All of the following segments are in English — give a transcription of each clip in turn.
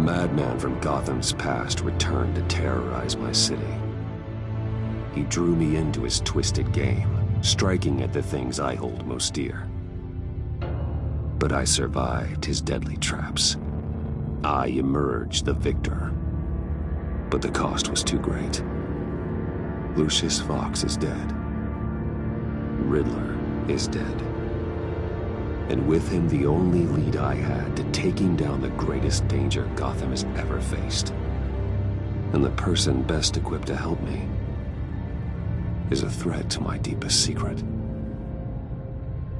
madman from Gotham's past returned to terrorize my city. He drew me into his twisted game, striking at the things I hold most dear. But I survived his deadly traps. I emerged the victor. But the cost was too great. Lucius Fox is dead. Riddler is dead. And with him, the only lead I had to taking down the greatest danger Gotham has ever faced. And the person best equipped to help me is a threat to my deepest secret.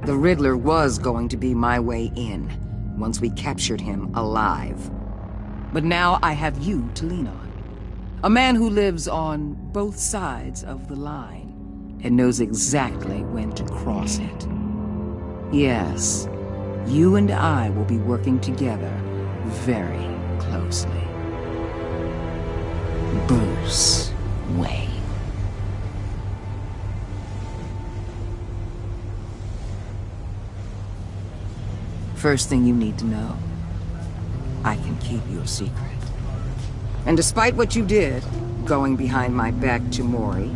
The Riddler was going to be my way in, once we captured him alive. But now I have you to lean on. A man who lives on both sides of the line, and knows exactly when to cross it. Yes, you and I will be working together very closely. Bruce Wayne. First thing you need to know, I can keep your secret. And despite what you did, going behind my back to Mori,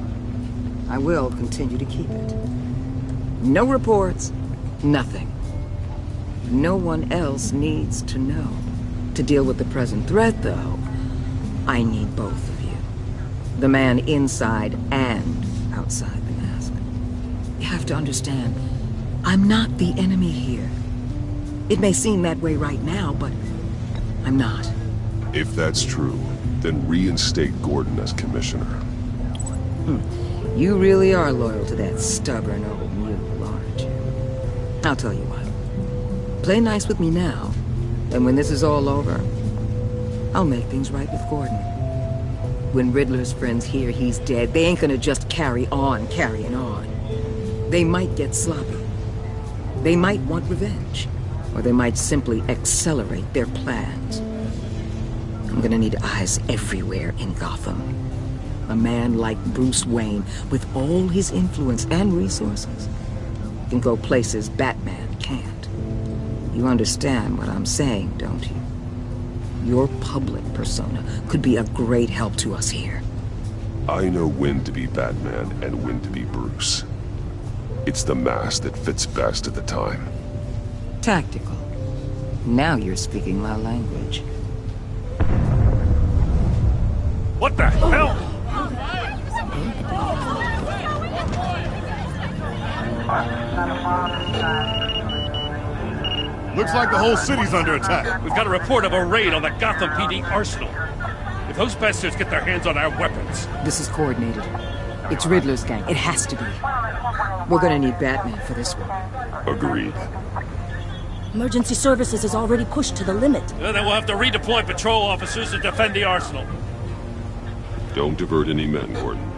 I will continue to keep it. No reports, nothing. No one else needs to know. To deal with the present threat, though, I need both of you. The man inside and outside the mask. You have to understand, I'm not the enemy here. It may seem that way right now, but I'm not. If that's true, then reinstate Gordon as commissioner. You really are loyal to that stubborn old mule, aren't you? I'll tell you what. Play nice with me now, and when this is all over, I'll make things right with Gordon. When Riddler's friends hear he's dead, they ain't gonna just carry on carrying on. They might get sloppy. They might want revenge. Or they might simply accelerate their plans. I'm gonna need eyes everywhere in Gotham. A man like Bruce Wayne, with all his influence and resources, can go places Batman can't. You understand what I'm saying, don't you? Your public persona could be a great help to us here. I know when to be Batman and when to be Bruce. It's the mask that fits best at the time. Tactical. Now you're speaking my language. What the hell? Looks like the whole city's under attack. We've got a report of a raid on the Gotham PD arsenal. If those bastards get their hands on our weapons... This is coordinated. It's Riddler's gang. It has to be. We're gonna need Batman for this one. Agreed. Emergency services is already pushed to the limit. Then we'll have to redeploy patrol officers to defend the arsenal. Don't divert any men, Gordon.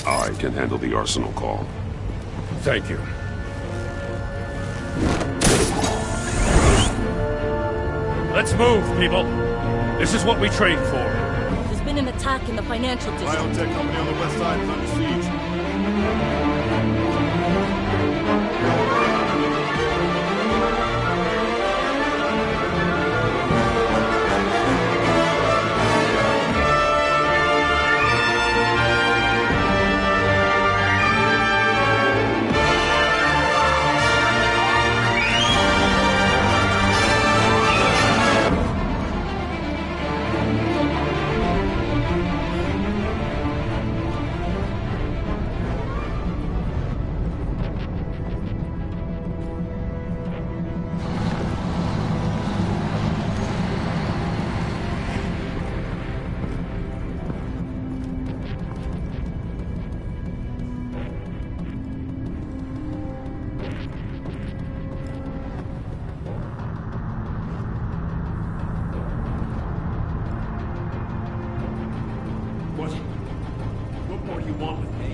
I can handle the arsenal call. Thank you. Let's move, people. This is what we trained for. There's been an attack in the financial district. Biotech company on the west side is under siege.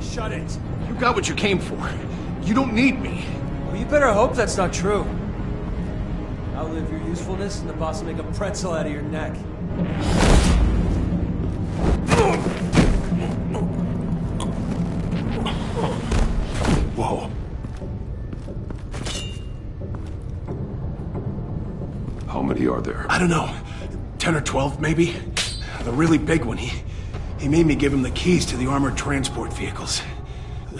Shut it. You got what you came for. You don't need me. Well, you better hope that's not true. Outlive your usefulness, and the boss will make a pretzel out of your neck. Whoa. How many are there? I don't know. 10 10 or 12, maybe. The really big one. He made me give him the keys to the armored transport vehicles.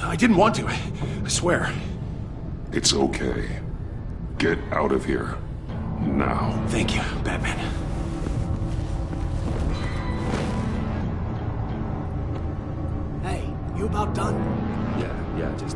I didn't want to, I swear. It's okay. Get out of here. Now. Thank you, Batman. Hey, you about done? Yeah, just...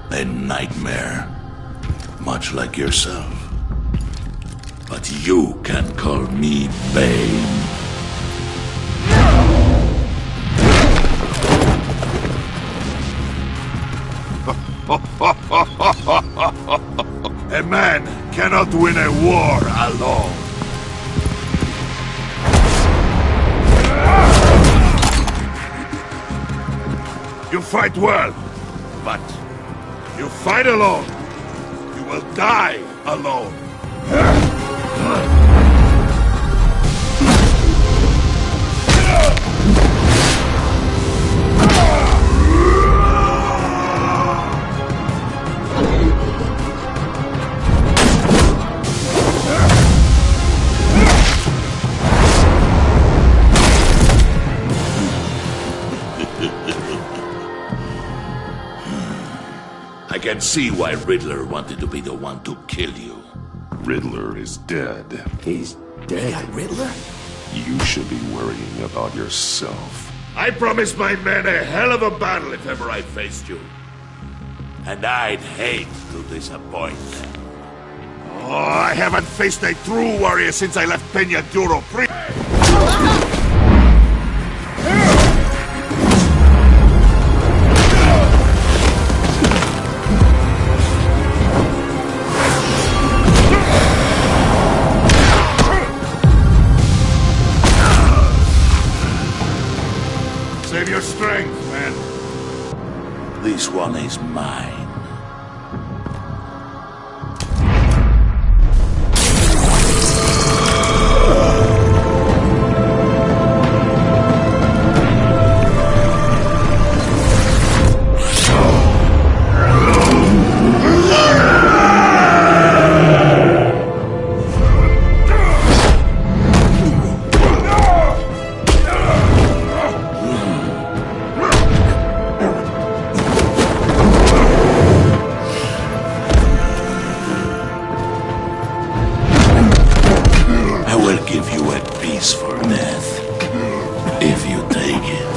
A nightmare, much like yourself. But you can call me Bane. A man cannot win a war alone. You fight well, but you fight alone, you will die alone. I can see why Riddler wanted to be the one to kill you. Riddler is dead. He's dead. Yeah, Riddler? You should be worrying about yourself. I promised my men a hell of a battle if ever I faced you. And I'd hate to disappoint them. Oh, I haven't faced a true warrior since I left Peña Duro. Save your strength, man. This one is mine. Give you a piece for death, if you take it.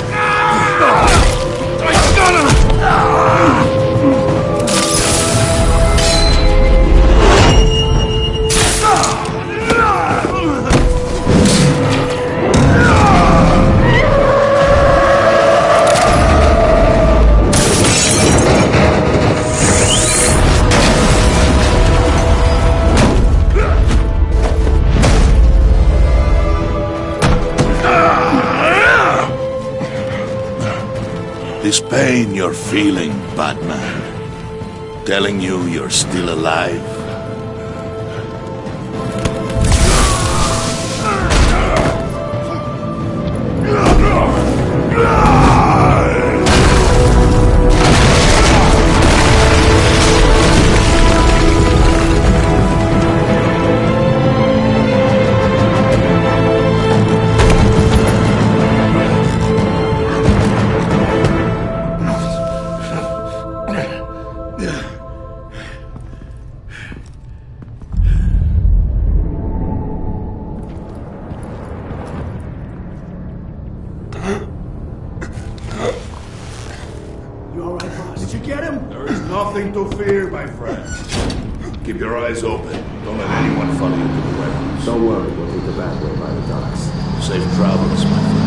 This pain you're feeling, Batman, telling you you're still alive? You all right, boss? Did you get him? There is nothing to fear, my friend. Keep your eyes open. Don't let anyone follow you to the warehouse. Don't worry, we'll take the back way by the docks. Safe travels, my friends.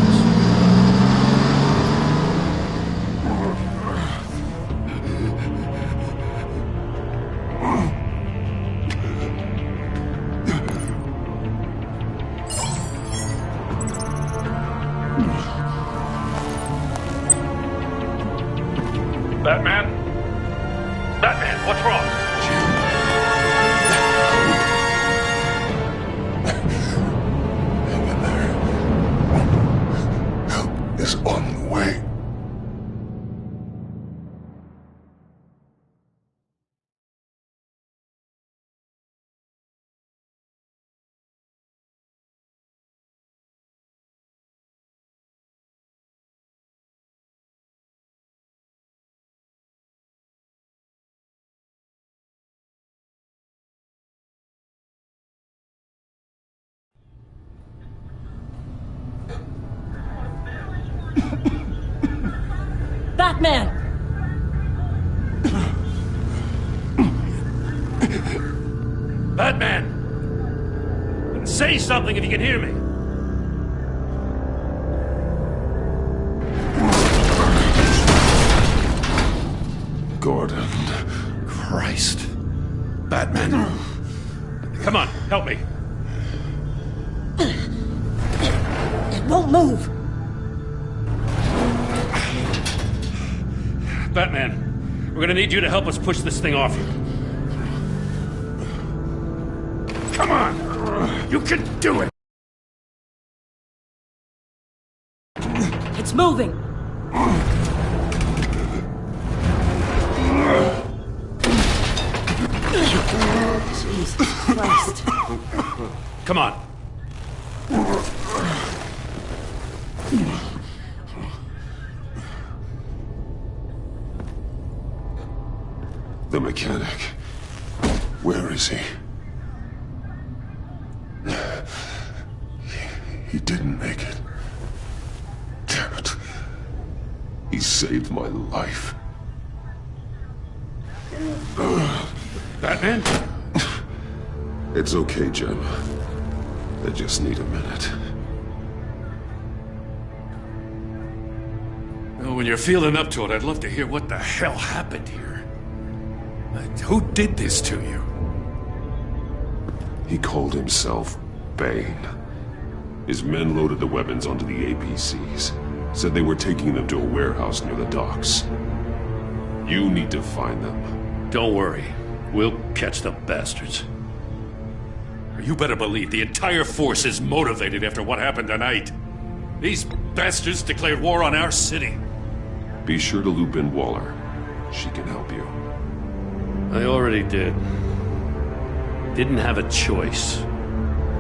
Batman? Batman, what's wrong? Hang in there. Help is on the way. Batman! Batman! Say something if you can hear me. Gordon. Christ. Batman. Come on, help me. It won't move! Batman, we're gonna need you to help us push this thing off you. Come on! You can do it! It's moving! Jesus Christ. Come on. The mechanic. Where is he? He didn't make it. Damn it. He saved my life. Batman? It's okay, Jim. I just need a minute. Well, when you're feeling up to it, I'd love to hear what the hell happened here. Who did this to you? He called himself Bane. His men loaded the weapons onto the APCs. Said they were taking them to a warehouse near the docks. You need to find them. Don't worry. We'll catch the bastards. You better believe the entire force is motivated after what happened tonight. These bastards declared war on our city. Be sure to loop in Waller. She can help you. I already did. Didn't have a choice.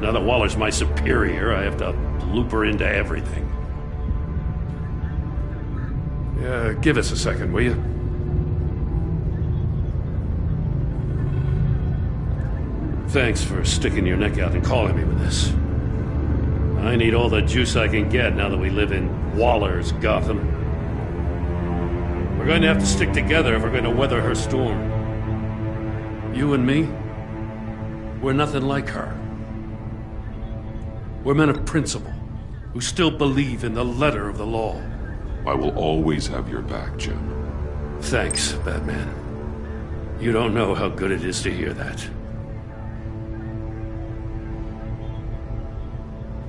Now that Waller's my superior, I have to loop her into everything. Yeah, give us a second, will you? Thanks for sticking your neck out and calling me with this. I need all the juice I can get now that we live in Waller's Gotham. We're going to have to stick together if we're going to weather her storm. You and me, we're nothing like her. We're men of principle, who still believe in the letter of the law. I will always have your back, Jim. Thanks, Batman. You don't know how good it is to hear that.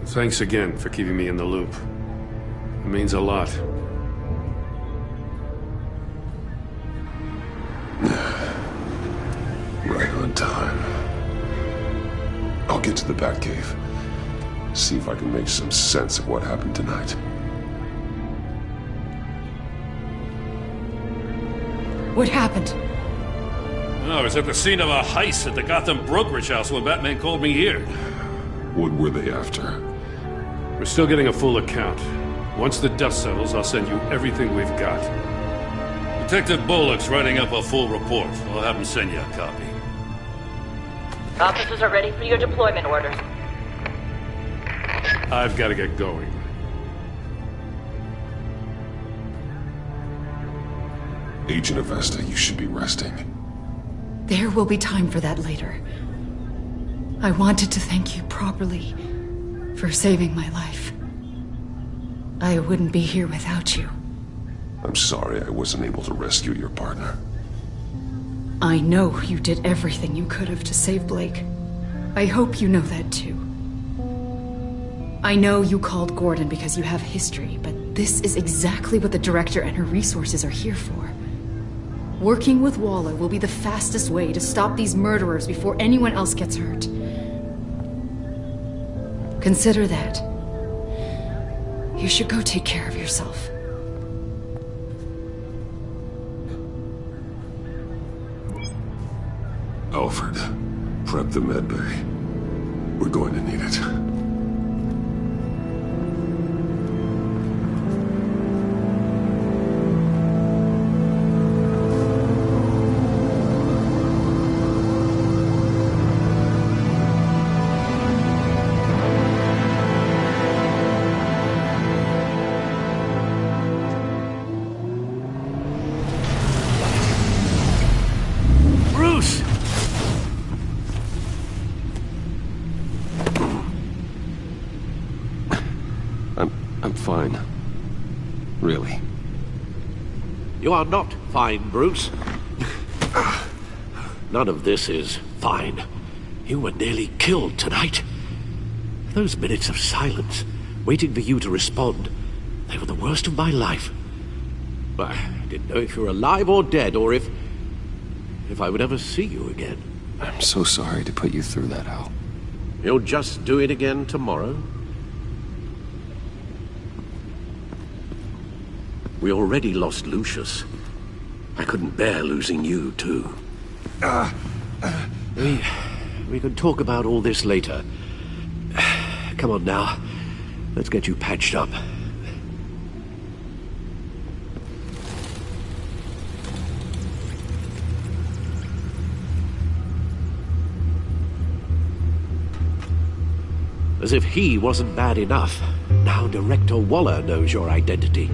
Thanks again for keeping me in the loop. It means a lot. Right on time. I'll get to the Batcave. See if I can make some sense of what happened tonight. What happened? I was at the scene of a heist at the Gotham brokerage house when Batman called me here. What were they after? We're still getting a full account. Once the dust settles, I'll send you everything we've got. Detective Bullock's writing up a full report. I'll have him send you a copy. Officers are ready for your deployment orders. I've got to get going. Agent Avesta, you should be resting. There will be time for that later. I wanted to thank you properly for saving my life. I wouldn't be here without you. I'm sorry I wasn't able to rescue your partner. I know you did everything you could have to save Blake. I hope you know that too. I know you called Gordon because you have history, but this is exactly what the Director and her resources are here for. Working with Waller will be the fastest way to stop these murderers before anyone else gets hurt. Consider that. You should go take care of yourself. Alfred, prep the medbay. We're going to need it. I'm fine. Really. You are not fine, Bruce. None of this is fine. You were nearly killed tonight. Those minutes of silence, waiting for you to respond, they were the worst of my life. I didn't know if you were alive or dead, or if I would ever see you again. I'm so sorry to put you through that, Al. You'll just do it again tomorrow? We already lost Lucius. I couldn't bear losing you, too. We can talk about all this later. Come on now. Let's get you patched up. As if he wasn't bad enough, now Director Waller knows your identity.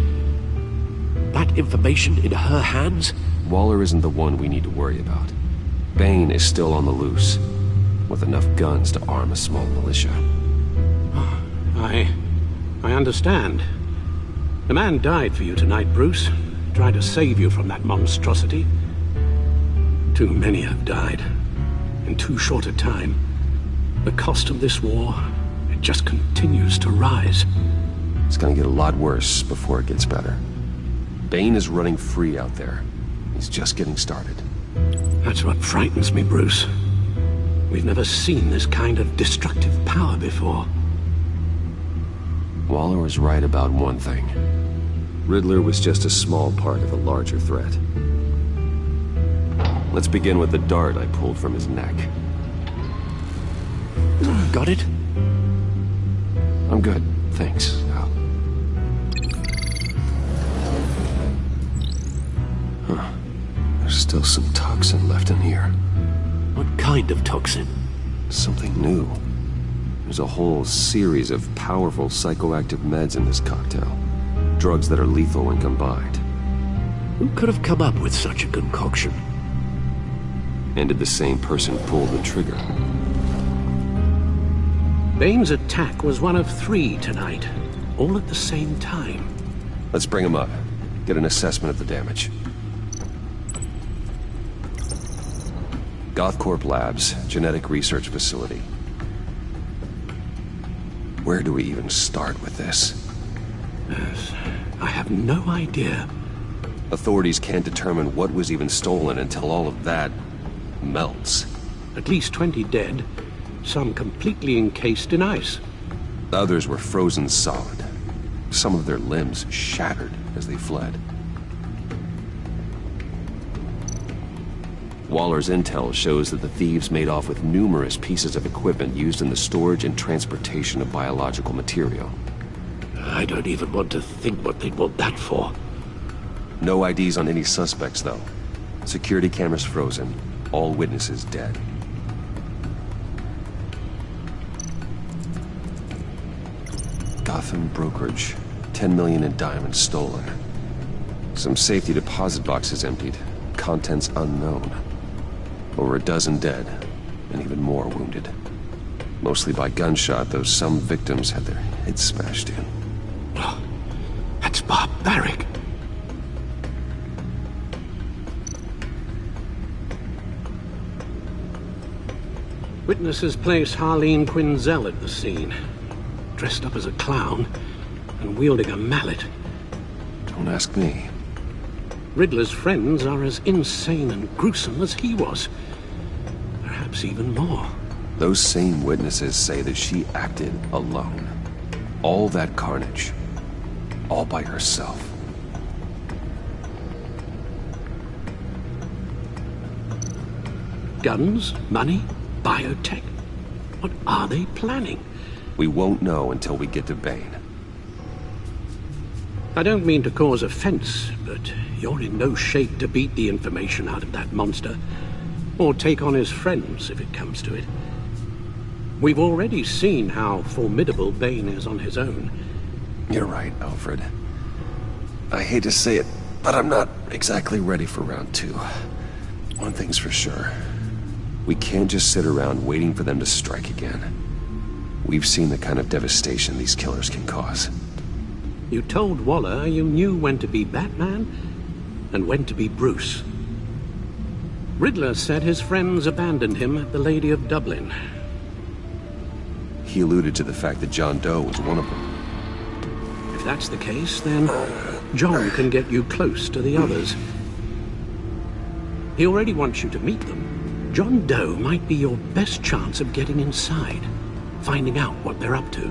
That information in her hands? Waller isn't the one we need to worry about. Bane is still on the loose, with enough guns to arm a small militia. I understand. The man died for you tonight, Bruce. Tried to save you from that monstrosity. Too many have died. In too short a time. The cost of this war, it just continues to rise. It's gonna get a lot worse before it gets better. Bane is running free out there. He's just getting started. That's what frightens me, Bruce. We've never seen this kind of destructive power before. Waller was right about one thing. Riddler was just a small part of a larger threat. Let's begin with the dart I pulled from his neck. Got it? I'm good, thanks, Al. Huh. There's still some toxin left in here. What kind of toxin? Something new. There's a whole series of powerful psychoactive meds in this cocktail. Drugs that are lethal when combined. Who could have come up with such a concoction? And did the same person pull the trigger? Bane's attack was one of 3 tonight, all at the same time. Let's bring him up. Get an assessment of the damage. Gothcorp Labs, genetic research facility. Where do we even start with this? Yes, I have no idea. Authorities can't determine what was even stolen until all of that melts. At least 20 dead, some completely encased in ice. Others were frozen solid. Some of their limbs shattered as they fled. Waller's intel shows that the thieves made off with numerous pieces of equipment used in the storage and transportation of biological material. I don't even want to think what they'd want that for. No IDs on any suspects, though. Security cameras frozen. All witnesses dead. Gotham brokerage. 10 million in diamonds stolen. Some safety deposit boxes emptied. Contents unknown. Over a dozen dead, and even more wounded. Mostly by gunshot, though some victims had their heads smashed in. Oh, that's barbaric. Witnesses place Harleen Quinzel at the scene, dressed up as a clown and wielding a mallet. Don't ask me. Riddler's friends are as insane and gruesome as he was. Perhaps even more. Those same witnesses say that she acted alone. All that carnage. All by herself. Guns, money, biotech. What are they planning? We won't know until we get to Bane. I don't mean to cause offense, but you're in no shape to beat the information out of that monster. Or take on his friends, if it comes to it. We've already seen how formidable Bane is on his own. You're right, Alfred. I hate to say it, but I'm not exactly ready for round 2. One thing's for sure. We can't just sit around waiting for them to strike again. We've seen the kind of devastation these killers can cause. You told Waller you knew when to be Batman and when to be Bruce. Riddler said his friends abandoned him at the Lady of Dublin. He alluded to the fact that John Doe was one of them. If that's the case, then John can get you close to the others. He already wants you to meet them. John Doe might be your best chance of getting inside, finding out what they're up to.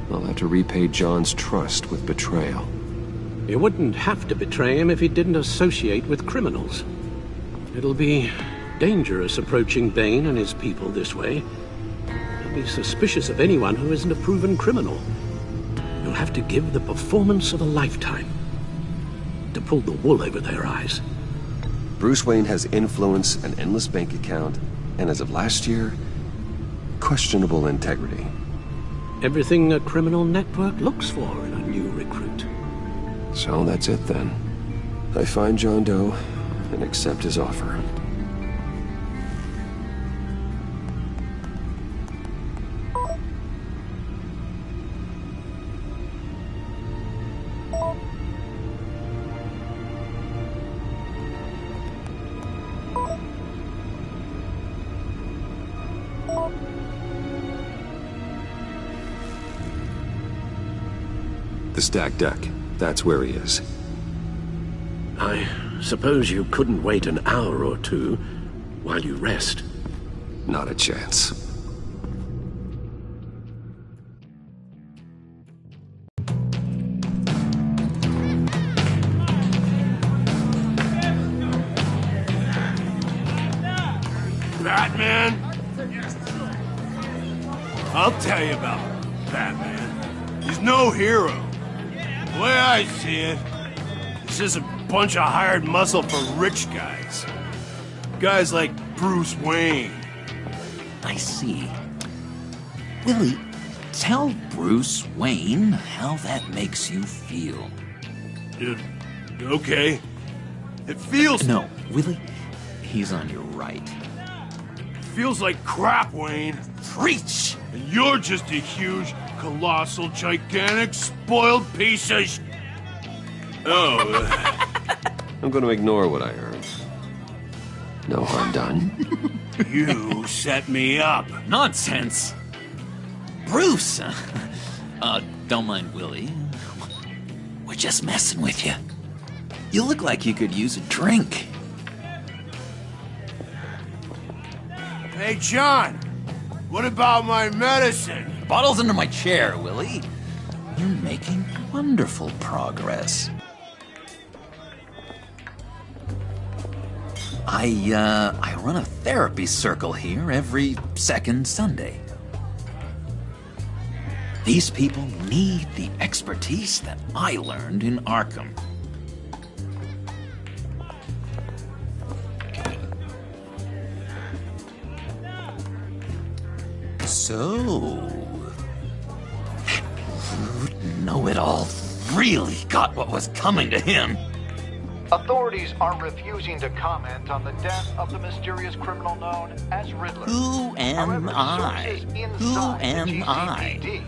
I'll have to repay John's trust with betrayal. You wouldn't have to betray him if he didn't associate with criminals. It'll be dangerous approaching Bane and his people this way. They'll be suspicious of anyone who isn't a proven criminal. You'll have to give the performance of a lifetime to pull the wool over their eyes. Bruce Wayne has influence, an endless bank account, and as of last year, questionable integrity. Everything a criminal network looks for in a new recruit. So that's it then. I find John Doe and accept his offer. The stacked deck. That's where he is. I suppose you couldn't wait an hour or two while you rest? Not a chance. Batman? I'll tell you about Batman. He's no hero. The way I see it, he's just a bunch of hired muscle for rich guys. Guys like Bruce Wayne. I see. Willie, tell Bruce Wayne how that makes you feel. Okay. It feels... No, Willie, he's on your right. It feels like crap, Wayne. Preach! And you're just a huge, colossal, gigantic, spoiled piece of... Oh. I'm going to ignore what I heard. No harm done. You set me up. Nonsense! Bruce! Don't mind Willie. We're just messing with you. You look like you could use a drink. Hey, John! What about my medicine? The bottle's under my chair, Willie. You're making wonderful progress. I run a therapy circle here every second Sunday. These people need the expertise that I learned in Arkham. So, Know-It-All really got what was coming to him. Authorities are refusing to comment on the death of the mysterious criminal known as Riddler. Who am I? Who am I?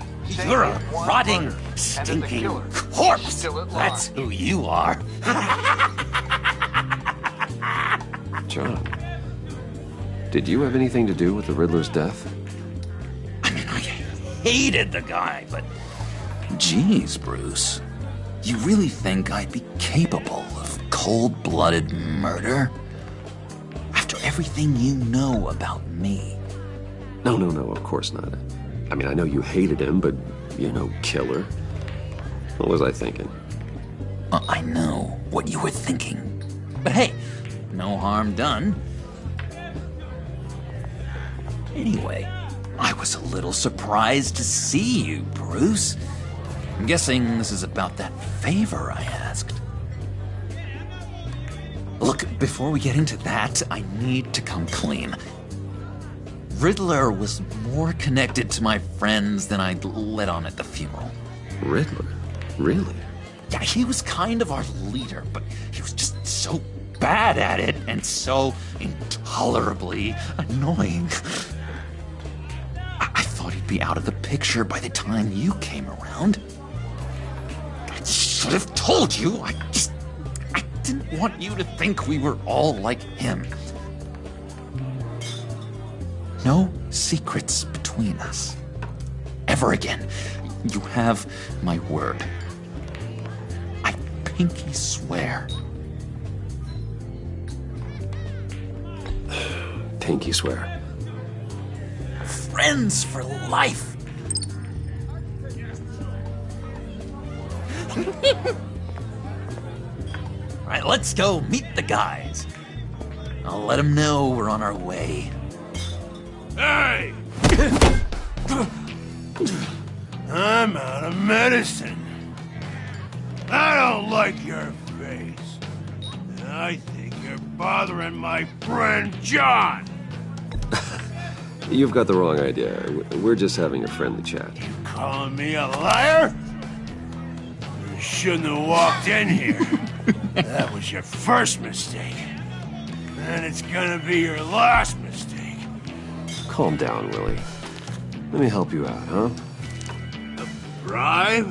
You're a rotting, stinking corpse. That's who you are. John, did you have anything to do with the Riddler's death? I mean, I hated the guy, but... Geez, Bruce. You really think I'd be capable of cold-blooded murder? After everything you know about me? No, of course not. I mean, I know you hated him, but you're no killer. What was I thinking? I know what you were thinking. But hey, no harm done. Anyway, I was a little surprised to see you, Bruce. I'm guessing this is about that favor I asked. Look, before we get into that, I need to come clean. Riddler was more connected to my friends than I'd let on at the funeral. Riddler? Really? Yeah, he was kind of our leader, but he was just so bad at it and so intolerably annoying. I thought he'd be out of the picture by the time you came around. I should have told you. I didn't want you to think we were all like him. No secrets between us. Ever again. You have my word. I pinky swear. Pinky swear. Friends for life. All right, let's go meet the guys. I'll let them know we're on our way. Hey! I'm out of medicine. I don't like your face. I think you're bothering my friend John. You've got the wrong idea. We're just having a friendly chat. Calling me a liar? You shouldn't have walked in here. That was your first mistake. And it's gonna be your last mistake. Calm down, Willie. Let me help you out, huh? A bribe?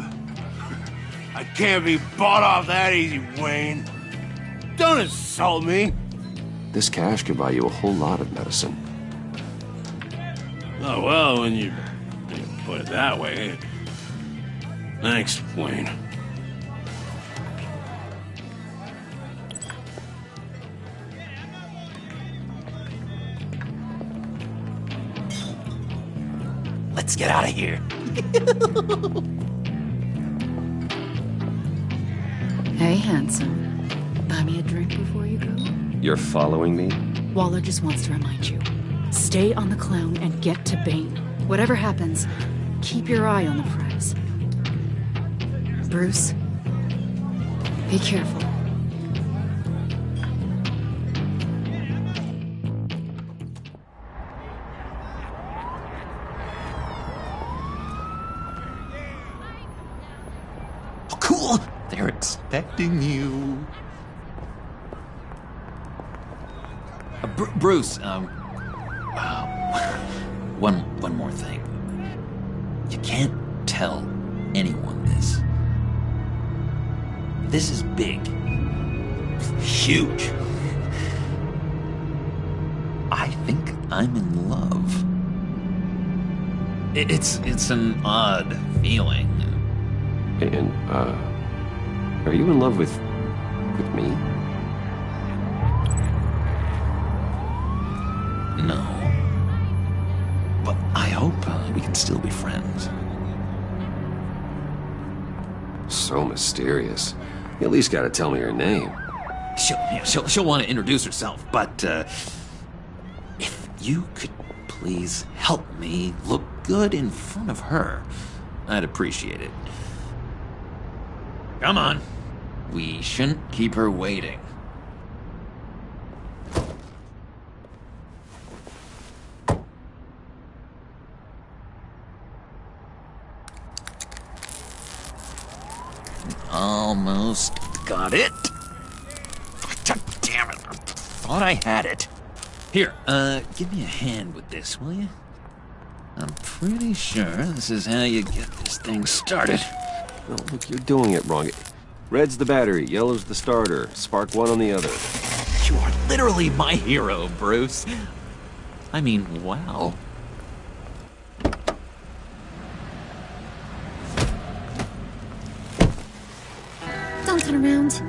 I can't be bought off that easy, Wayne. Don't insult me. This cash could buy you a whole lot of medicine. Oh, well, when you put it that way. Thanks, Wayne. Let's get out of here. Hey, handsome. Buy me a drink before you go? You're following me? Waller just wants to remind you. Stay on the clown and get to Bane. Whatever happens, keep your eye on the prize. Bruce, be careful. Oh, cool! They're expecting you. Bruce, one more thing. You can't tell anyone this. This is big. Huge. I think I'm in love. It's an odd feeling. And, are you in love with me? No. But I hope we can still be friends. So mysterious. You at least gotta tell me her name. She'll want to introduce herself, but if you could please help me look good in front of her, I'd appreciate it. Come on. We shouldn't keep her waiting. Almost got it. Damn it. I thought I had it. Here, give me a hand with this, will you? I'm pretty sure this is how you get this thing started. Oh, look, you're doing it wrong. Red's the battery, yellow's the starter. Spark one on the other. You are literally my hero, Bruce. I mean, wow. Don't turn around.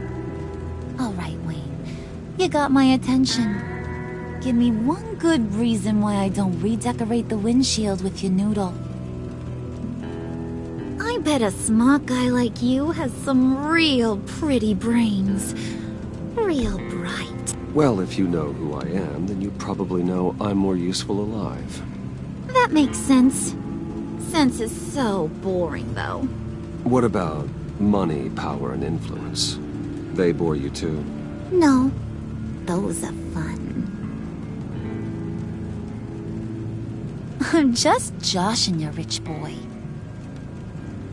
All right. You got my attention. Give me one good reason why I don't redecorate the windshield with your noodle. I bet a smart guy like you has some real pretty brains. Real bright. Well, if you know who I am, then you probably know I'm more useful alive. That makes sense. Sense is so boring, though. What about money, power, and influence? They bore you too? No. Those are fun. I'm just joshing you, rich boy.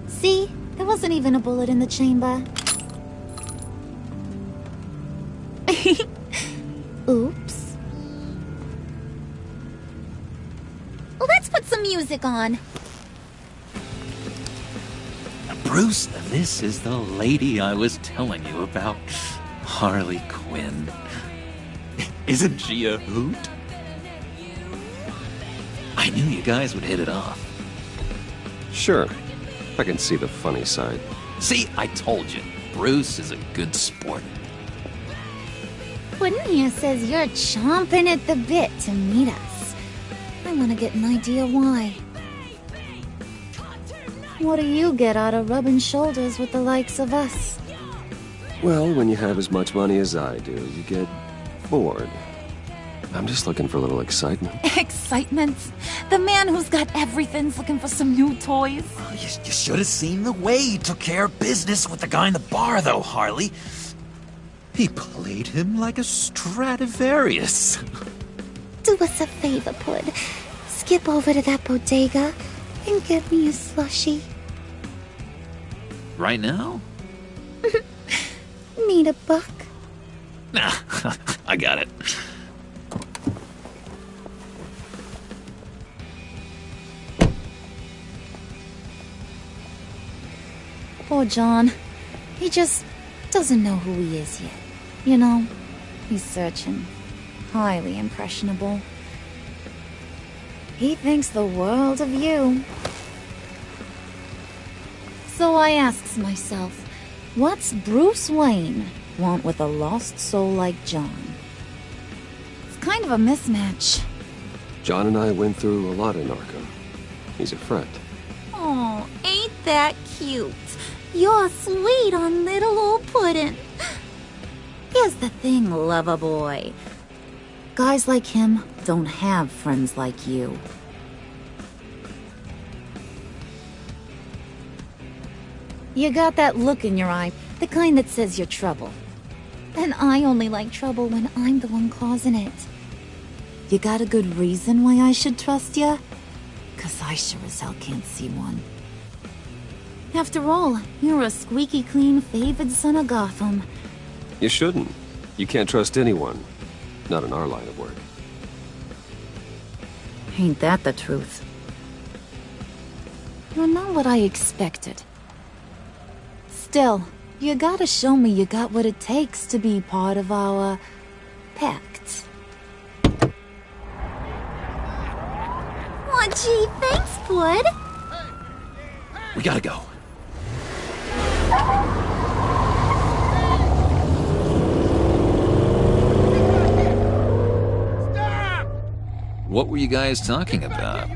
See? There wasn't even a bullet in the chamber. Oops. Let's put some music on. Bruce, this is the lady I was telling you about. Harley Quinn. Isn't she a hoot? I knew you guys would hit it off. Sure. I can see the funny side. See, I told you. Bruce is a good sport. Puddin' here says you're chomping at the bit to meet us. I want to get an idea why. What do you get out of rubbing shoulders with the likes of us? Well, when you have as much money as I do, you get bored. I'm just looking for a little excitement. Excitement? The man who's got everything's looking for some new toys. You should have seen the way he took care of business with the guy in the bar, though, Harley. He played him like a Stradivarius. Do us a favor, Pud. Skip over to that bodega and get me a slushie. Right now? Need a buck? Nah, I got it. Poor John. He just doesn't know who he is yet. You know, he's searching. Highly impressionable. He thinks the world of you. So I asks myself, what's Bruce Wayne want with a lost soul like John? It's kind of a mismatch. John and I went through a lot in Arkham. He's a friend. Oh, ain't that cute? You're sweet on little old Puddin'. Here's the thing, lover boy. Guys like him don't have friends like you. You got that look in your eye, the kind that says you're trouble. And I only like trouble when I'm the one causing it. You got a good reason why I should trust you? 'Cause I sure as hell can't see one. After all, you're a squeaky clean favored son of Gotham. You shouldn't. You can't trust anyone. Not in our line of work. Ain't that the truth? You're not what I expected. Still, you gotta show me you got what it takes to be part of our pact. Aw, gee, thanks, Bud. We gotta go. What were you guys talking about?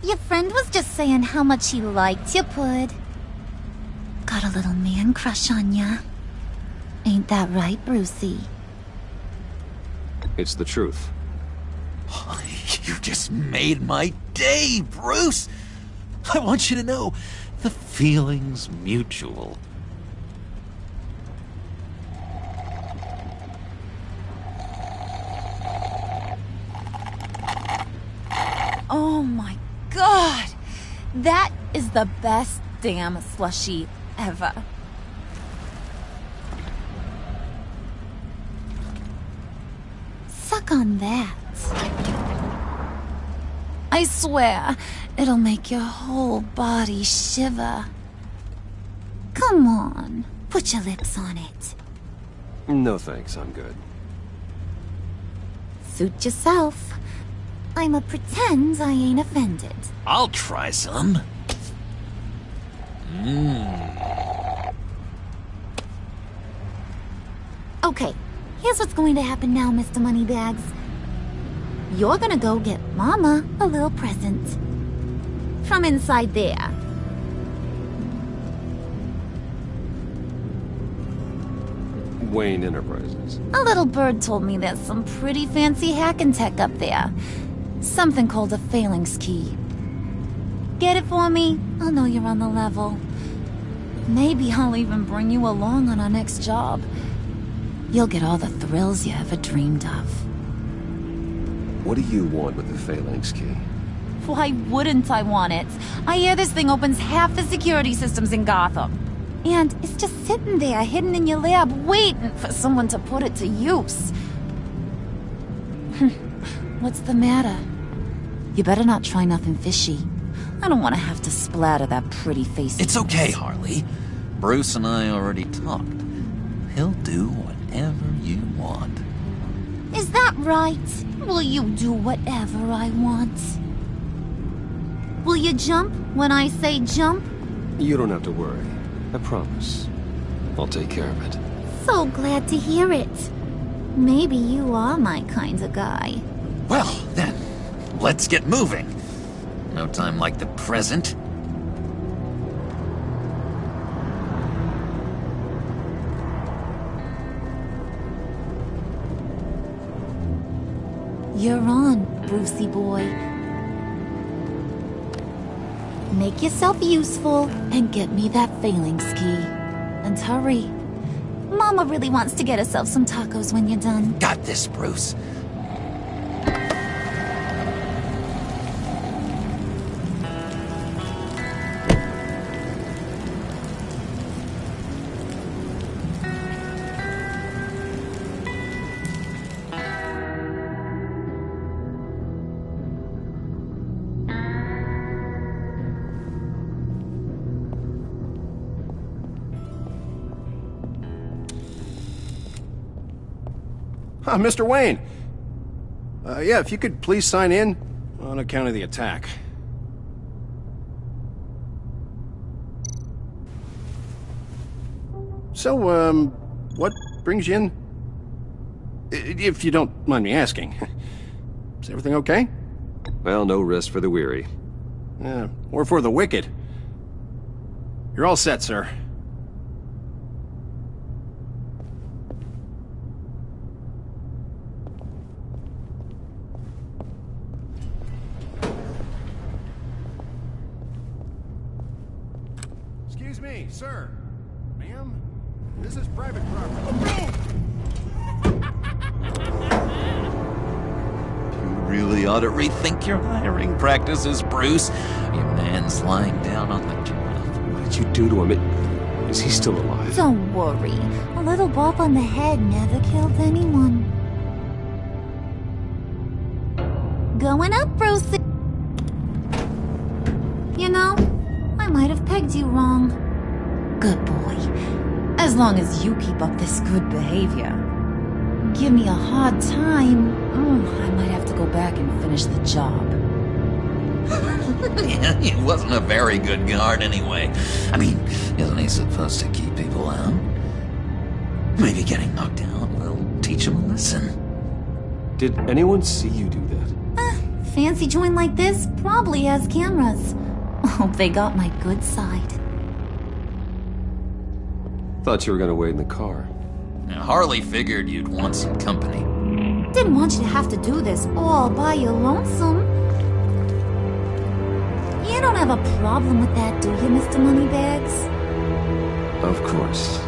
Your friend was just saying how much he liked you, Pud. Got a little man crush on ya. Ain't that right, Brucey? It's the truth. You just made my day, Bruce! I want you to know, the feeling's mutual. Oh my god! That is the best damn slushie ever. Suck on that. I swear, it'll make your whole body shiver. Come on, put your lips on it. No thanks, I'm good. Suit yourself. I'ma pretend I ain't offended. I'll try some. Okay, here's what's going to happen now, Mr. Moneybags. You're gonna go get Mama a little present. From inside there. Wayne Enterprises. A little bird told me there's some pretty fancy hacking tech up there. Something called a phalanx key. Get it for me? I'll know you're on the level. Maybe I'll even bring you along on our next job. You'll get all the thrills you ever dreamed of. What do you want with the phalanx key? Why wouldn't I want it? I hear this thing opens half the security systems in Gotham. And it's just sitting there, hidden in your lab, waiting for someone to put it to use. What's the matter? You better not try nothing fishy. I don't want to have to splatter that pretty face. It's okay, Harley. Bruce and I already talked. He'll do whatever you want. Is that right? Will you do whatever I want? Will you jump when I say jump? You don't have to worry. I promise. I'll take care of it. So glad to hear it. Maybe you are my kind of guy. Well, then, let's get moving. No time like the present. You're on, Brucey boy. Make yourself useful and get me that phalanx key. And hurry. Mama really wants to get herself some tacos when you're done. Got this, Bruce. Mr. Wayne. Yeah, if you could please sign in on account of the attack. So, what brings you in? If you don't mind me asking. Is everything okay? Well, no rest for the weary. Yeah, or for the wicked. You're all set, sir. Excuse me, sir. Ma'am, this is private property. You really ought to rethink your hiring practices, Bruce. Your man's lying down on the job. What did you do to him? Is he still alive? Don't worry. A little bump on the head never killed anyone. Going up, Brucey. You know, I might have pegged you wrong. Good boy. As long as you keep up this good behavior. Give me a hard time, I might have to go back and finish the job. Yeah, he wasn't a very good guard anyway. I mean, isn't he supposed to keep people out? Maybe getting knocked out will teach him a lesson. Did anyone see you do that? Fancy joint like this probably has cameras. Hope they got my good side. Thought you were gonna wait in the car. Now, Harley figured you'd want some company. Didn't want you to have to do this all by your lonesome. You don't have a problem with that, do you, Mr. Moneybags? Of course.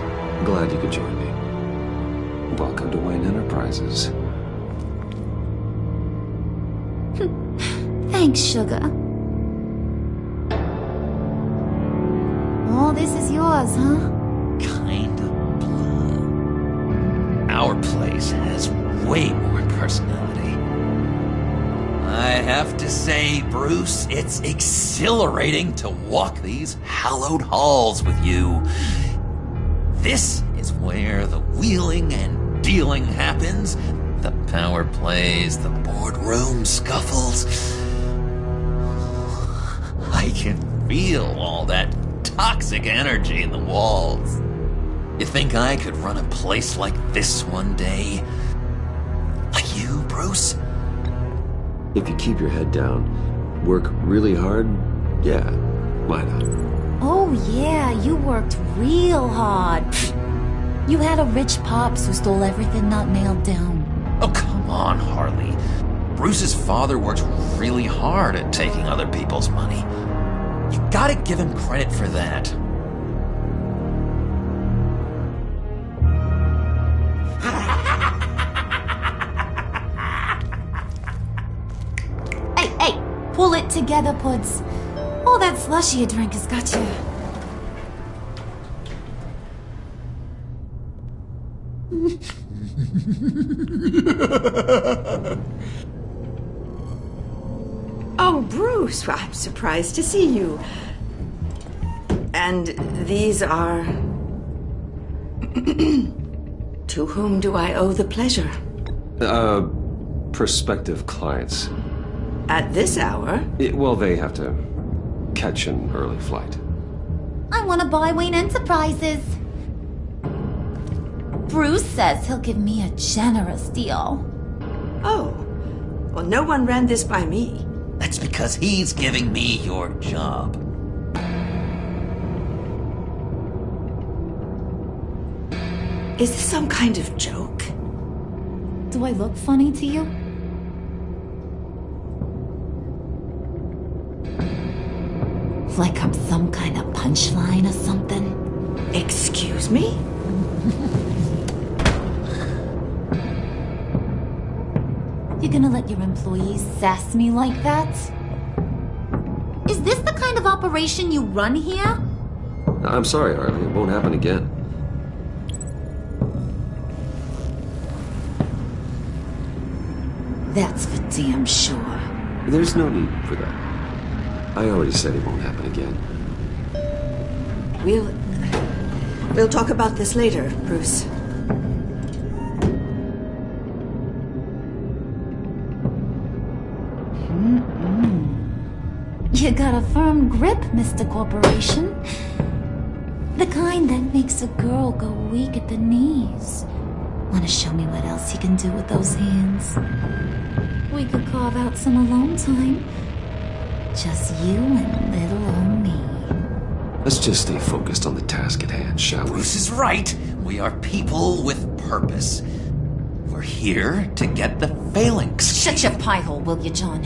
Glad you could join me. Welcome to Wayne Enterprises. Thanks, sugar. All this is yours, huh? Kind of blue. Our place has way more personality. I have to say, Bruce, it's exhilarating to walk these hallowed halls with you. This is where the wheeling and dealing happens. The power plays, the boardroom scuffles. I can feel all that toxic energy in the walls. You think I could run a place like this one day? Like you, Bruce? If you keep your head down, work really hard, yeah, why not? Oh yeah, you worked real hard. You had a rich pops who stole everything not nailed down. Oh, come on, Harley. Bruce's father worked really hard at taking other people's money. You gotta give him credit for that. Hey, pull it together, Puds. All that slushy you drank has got you. Oh, Bruce, I'm surprised to see you. And these are... To whom do I owe the pleasure? Prospective clients. At this hour? Well, they have to catch an early flight. I want to buy Wayne Enterprises. Bruce says he'll give me a generous deal. Oh, well, no one ran this by me. That's because he's giving me your job. Is this some kind of joke? Do I look funny to you? Like I'm some kind of punchline or something? Excuse me? You gonna let your employees sass me like that? Is this the kind of operation you run here? I'm sorry, Harley. It won't happen again. That's for damn sure. There's no need for that. I already said it won't happen again. We'll talk about this later, Bruce. You got a firm grip, Mr. Corporation. The kind that makes a girl go weak at the knees. Wanna show me what else you can do with those hands? We could carve out some alone time. Just you and little old me. Let's just stay focused on the task at hand, shall we? Bruce is right. We are people with purpose. We're here to get the phalanx. Shut your pie hole, will you, John?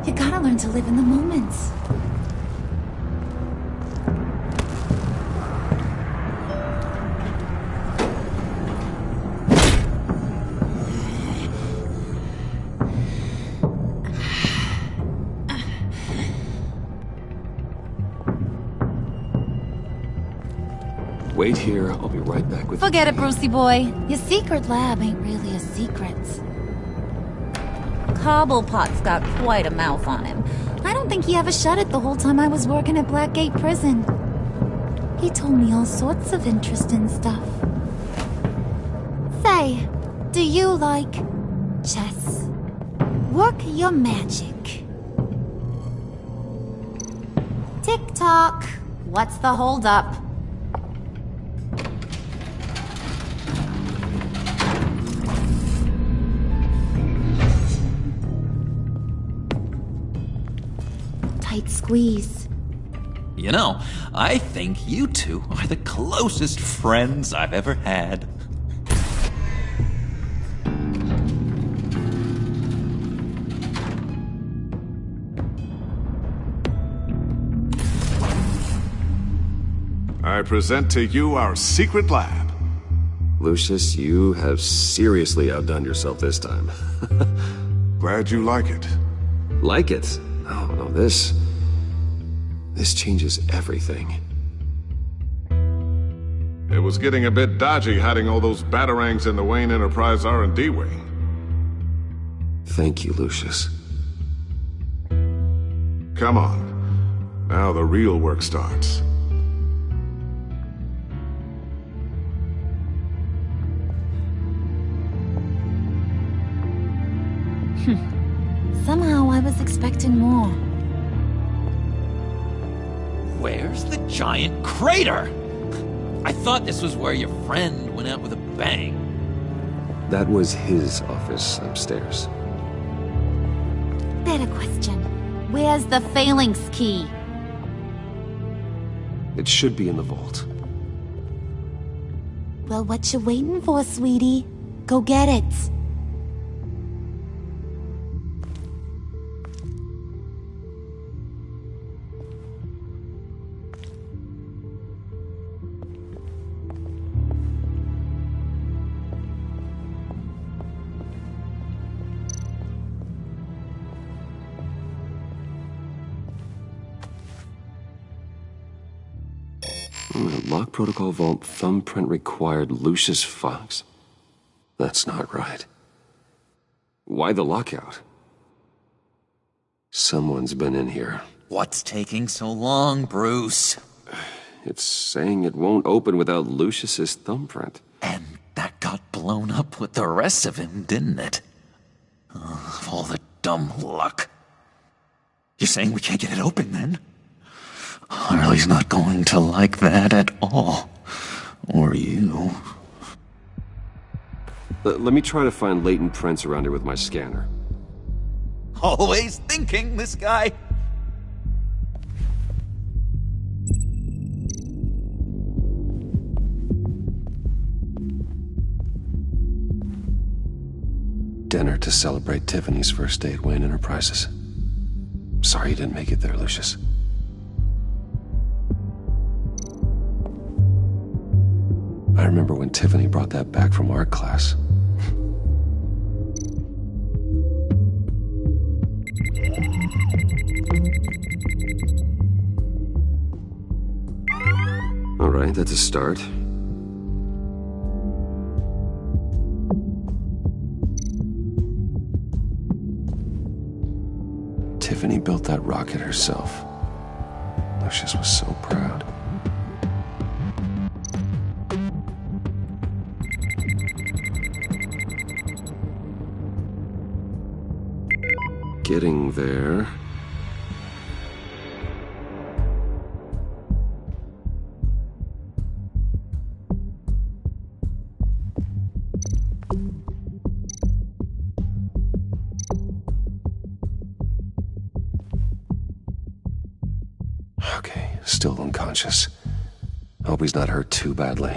You gotta learn to live in the moment. Wait here. I'll be right back with you. Forget it, Brucey boy. Your secret lab ain't really a secret. Cobblepot's got quite a mouth on him. I don't think he ever shut it the whole time I was working at Blackgate Prison. He told me all sorts of interesting stuff. Say, do you like chess? Work your magic. Tick-tock. What's the holdup? Tight squeeze. You know, I think you two are the closest friends I've ever had. I present to you our secret lab. Lucius, you have seriously outdone yourself this time. Glad you like it. Like it? Oh, no, this changes everything. It was getting a bit dodgy hiding all those batarangs in the Wayne Enterprise R&D wing. Thank you, Lucius. Come on. Now the real work starts. Somehow I was expecting more. Where's the giant crater? I thought this was where your friend went out with a bang. That was his office upstairs. Better question. Where's the phalanx key? It should be in the vault. Well, what you waiting for, sweetie? Go get it. Lock protocol vault thumbprint required Lucius Fox. That's not right. Why the lockout? Someone's been in here. What's taking so long, Bruce? It's saying it won't open without Lucius's thumbprint. And that got blown up with the rest of him, didn't it? All the dumb luck. You're saying we can't get it open, then? Harley's not going to like that at all. Or you. Let me try to find latent prints around here with my scanner. Always thinking, this guy. Dinner to celebrate Tiffany's first day at Wayne Enterprises. Sorry you didn't make it there, Lucius. I remember when Tiffany brought that back from art class. All right, that's a start. Tiffany built that rocket herself. Lucius was so proud. Getting there. Okay, still unconscious. Hope he's not hurt too badly.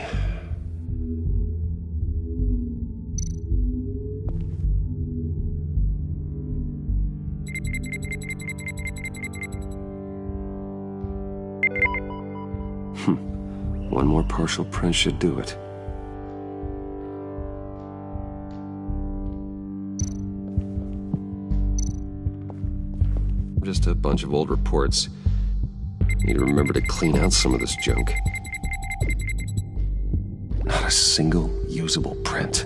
One more partial print should do it. Just a bunch of old reports. Need to remember to clean out some of this junk. Not a single usable print.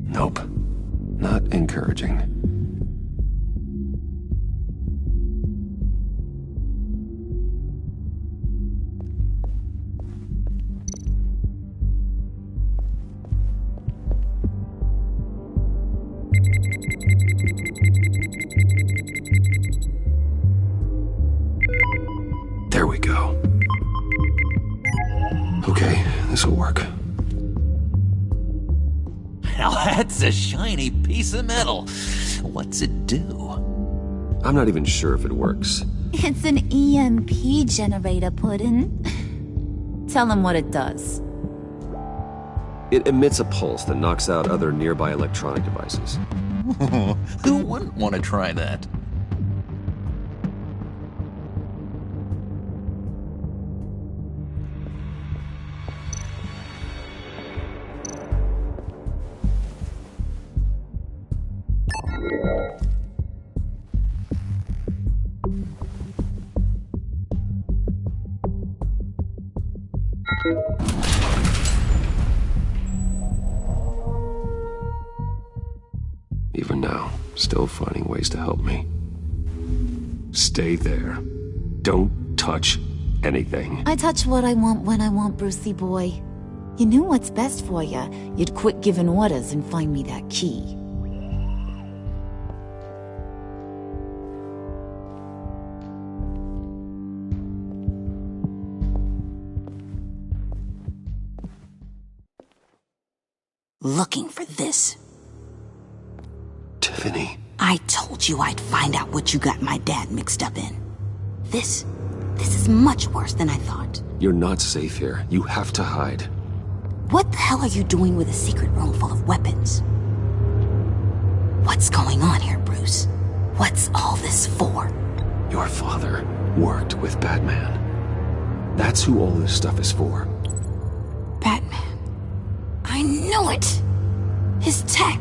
Nope. Not encouraging. There we go. Okay, this'll work. Now that's a shiny piece of metal. What's it do? I'm not even sure if it works. It's an EMP generator, Puddin'. Tell him what it does. It emits a pulse that knocks out other nearby electronic devices. Who wouldn't want to try that? Even now, still finding ways to help me. Stay there. Don't touch anything. I touch what I want when I want, Brucey boy. You knew what's best for you. You'd quit giving orders and find me that key. Looking for this. Tiffany. I told you I'd find out what you got my dad mixed up in. This is much worse than I thought. You're not safe here. You have to hide. What the hell are you doing with a secret room full of weapons? What's going on here, Bruce? What's all this for? Your father worked with Batman. That's who all this stuff is for. Batman. I knew it! His tech.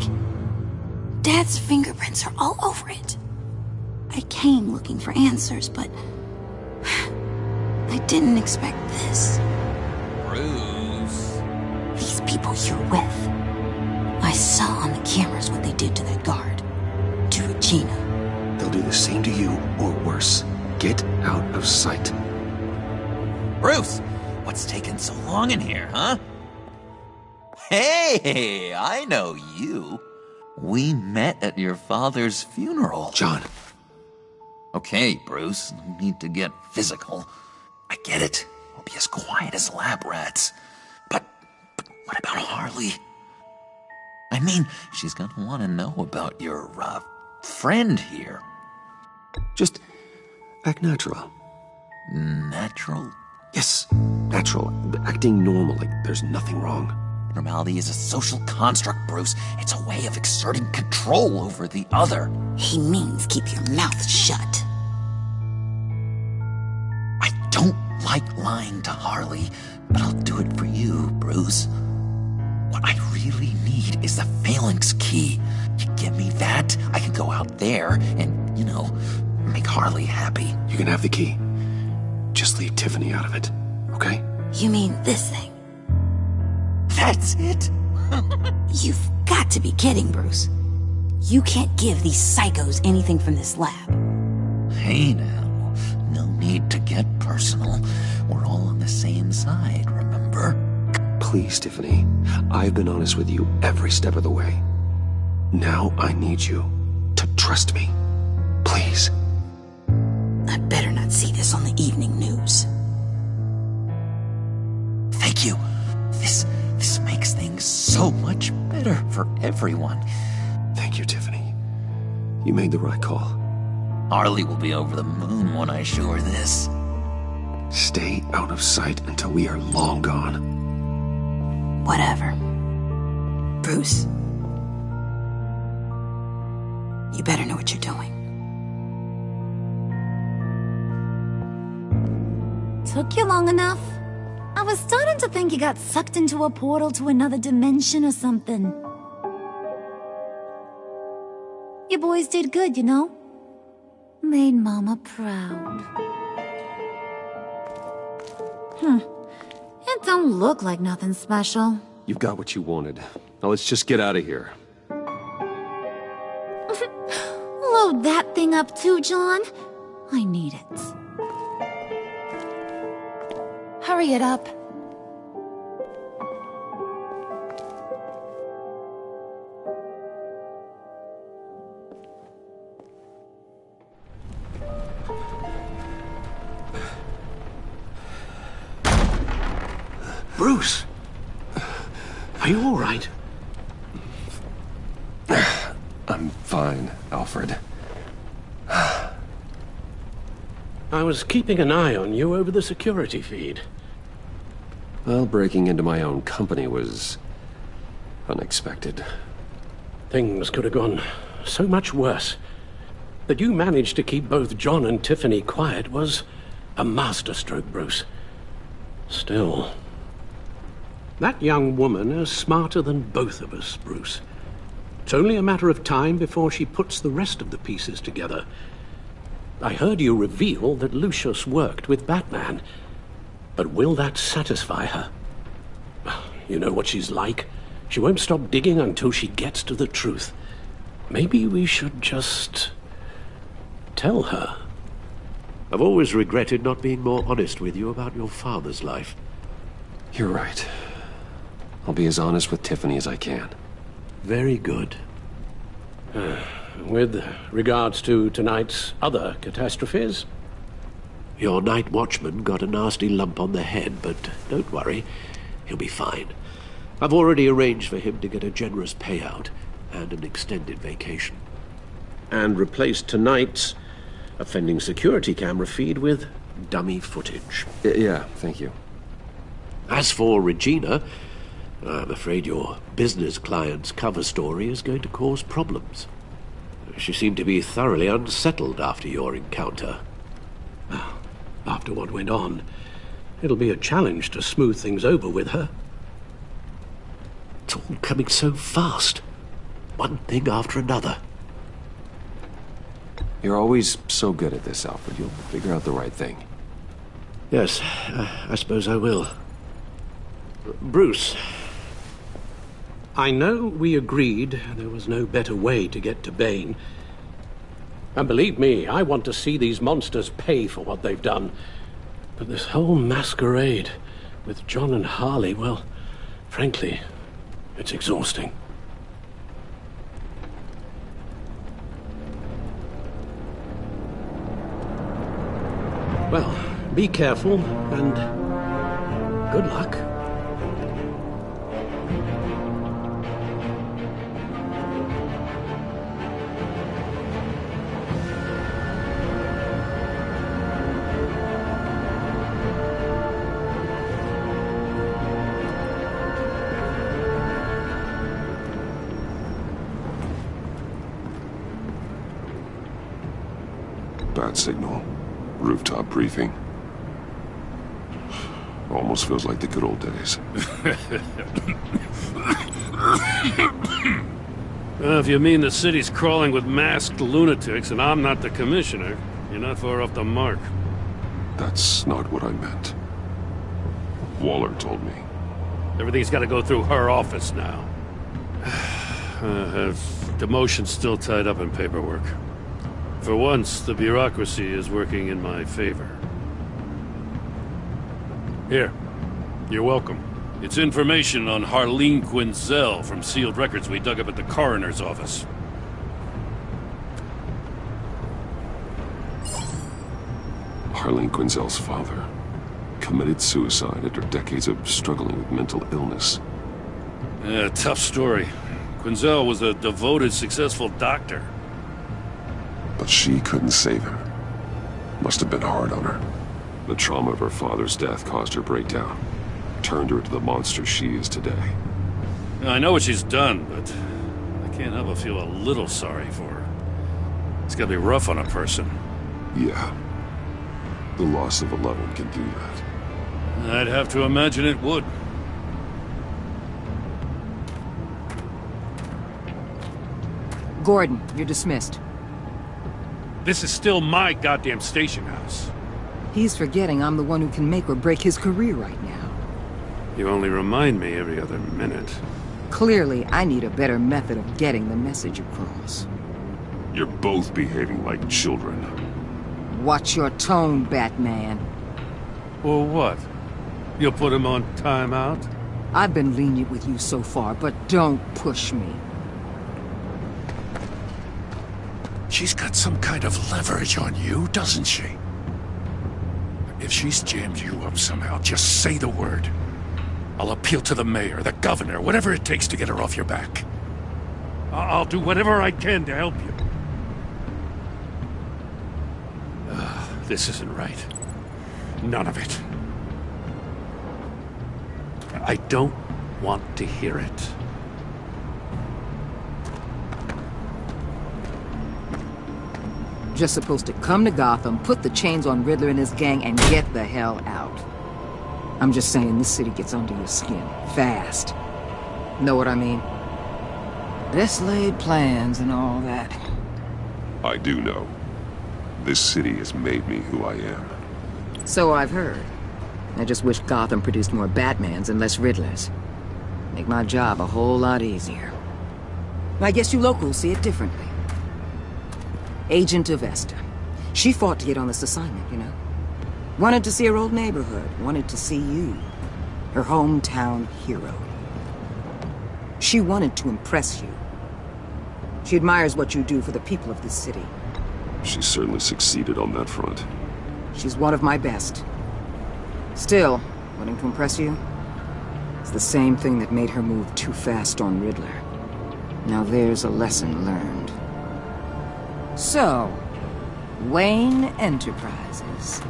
Dad's fingerprints are all over it. I came looking for answers, but I didn't expect this. Bruce. These people you're with. I saw on the cameras what they did to that guard. To Regina. They'll do the same to you, or worse. Get out of sight. Bruce, what's taking so long in here, huh? Hey, I know you. We met at your father's funeral. John. Okay, Bruce, no need to get physical. I get it. We'll be as quiet as lab rats. But what about Harley? I mean, she's gonna want to know about your, friend here. Just act natural. Natural? Yes, natural. Acting normal, like there's nothing wrong. Normality is a social construct, Bruce. It's a way of exerting control over the other. He means keep your mouth shut. I don't like lying to Harley, but I'll do it for you, Bruce. What I really need is the Phalanx key. You give me that, I can go out there and, make Harley happy. You can have the key. Just leave Tiffany out of it, okay? You mean this thing? That's it? You've got to be kidding, Bruce. You can't give these psychos anything from this lab. Hey now, no need to get personal. We're all on the same side, remember? Please, Tiffany. I've been honest with you every step of the way. Now I need you to trust me. Please. I better not see this on the evening news. Thank you. This makes things so much better for everyone. Thank you, Tiffany. You made the right call. Harley will be over the moon when I show her this. Stay out of sight until we are long gone. Whatever. Bruce. You better know what you're doing. Took you long enough? I was starting to think you got sucked into a portal to another dimension or something. You boys did good, Made Mama proud. It don't look like nothing special. You've got what you wanted. Now let's just get out of here. Load that thing up too, John. I need it. Hurry it up. Bruce! Are you all right? I'm fine, Alfred. I was keeping an eye on you over the security feed. Well, breaking into my own company was unexpected. Things could have gone so much worse. That you managed to keep both John and Tiffany quiet was a masterstroke, Bruce. Still, that young woman is smarter than both of us, Bruce. It's only a matter of time before she puts the rest of the pieces together. I heard you reveal that Lucius worked with Batman. But will that satisfy her? You know what she's like. She won't stop digging until she gets to the truth. Maybe we should just tell her. I've always regretted not being more honest with you about your father's life. You're right. I'll be as honest with Tiffany as I can. Very good. With regards to tonight's other catastrophes, your night watchman got a nasty lump on the head, but don't worry, he'll be fine. I've already arranged for him to get a generous payout and an extended vacation. And replaced tonight's offending security camera feed with dummy footage. Yeah, thank you. As for Regina, I'm afraid your business client's cover story is going to cause problems. She seemed to be thoroughly unsettled after your encounter. Well, after what went on, it'll be a challenge to smooth things over with her. It's all coming so fast. One thing after another. You're always so good at this, Alfred. You'll figure out the right thing. Yes, I suppose I will. Bruce, I know we agreed there was no better way to get to Bane. And believe me, I want to see these monsters pay for what they've done. But this whole masquerade with John and Harley, well, frankly, it's exhausting. Well, be careful, and good luck. Bad signal. Rooftop briefing. Almost feels like the good old days. Well, if you mean the city's crawling with masked lunatics and I'm not the commissioner, you're not far off the mark. That's not what I meant. Waller told me. Everything's got to go through her office now. Demotion's still tied up in paperwork. For once, the bureaucracy is working in my favor. Here. You're welcome. It's information on Harleen Quinzel from sealed records we dug up at the coroner's office. Harleen Quinzel's father committed suicide after decades of struggling with mental illness. Yeah, tough story. Quinzel was a devoted, successful doctor. But she couldn't save him. Must have been hard on her. The trauma of her father's death caused her breakdown. Turned her into the monster she is today. I know what she's done, but I can't help but feel a little sorry for her. It's gotta be rough on a person. Yeah. The loss of a loved one can do that. I'd have to imagine it would. Gordon, you're dismissed. This is still my goddamn station house. He's forgetting I'm the one who can make or break his career right now. You only remind me every other minute. Clearly, I need a better method of getting the message across. You're both behaving like children. Watch your tone, Batman. Or what? You'll put him on timeout? I've been lenient with you so far, but don't push me. She's got some kind of leverage on you, doesn't she? If she's jammed you up somehow, just say the word. I'll appeal to the mayor, the governor, whatever it takes to get her off your back. I'll do whatever I can to help you. This isn't right. None of it. I don't want to hear it. Just supposed to come to Gotham, put the chains on Riddler and his gang, and get the hell out. I'm just saying this city gets under your skin. Fast. Know what I mean? Best laid plans and all that. I do know. This city has made me who I am. So I've heard. I just wish Gotham produced more Batmans and less Riddlers. Make my job a whole lot easier. I guess you locals see it differently. Agent Avesta. She fought to get on this assignment, you know? Wanted to see her old neighborhood, wanted to see you, her hometown hero. She wanted to impress you. She admires what you do for the people of this city. She certainly succeeded on that front. She's one of my best. Still, wanting to impress you? It's the same thing that made her move too fast on Riddler. Now there's a lesson learned. So, Wayne Enterprises.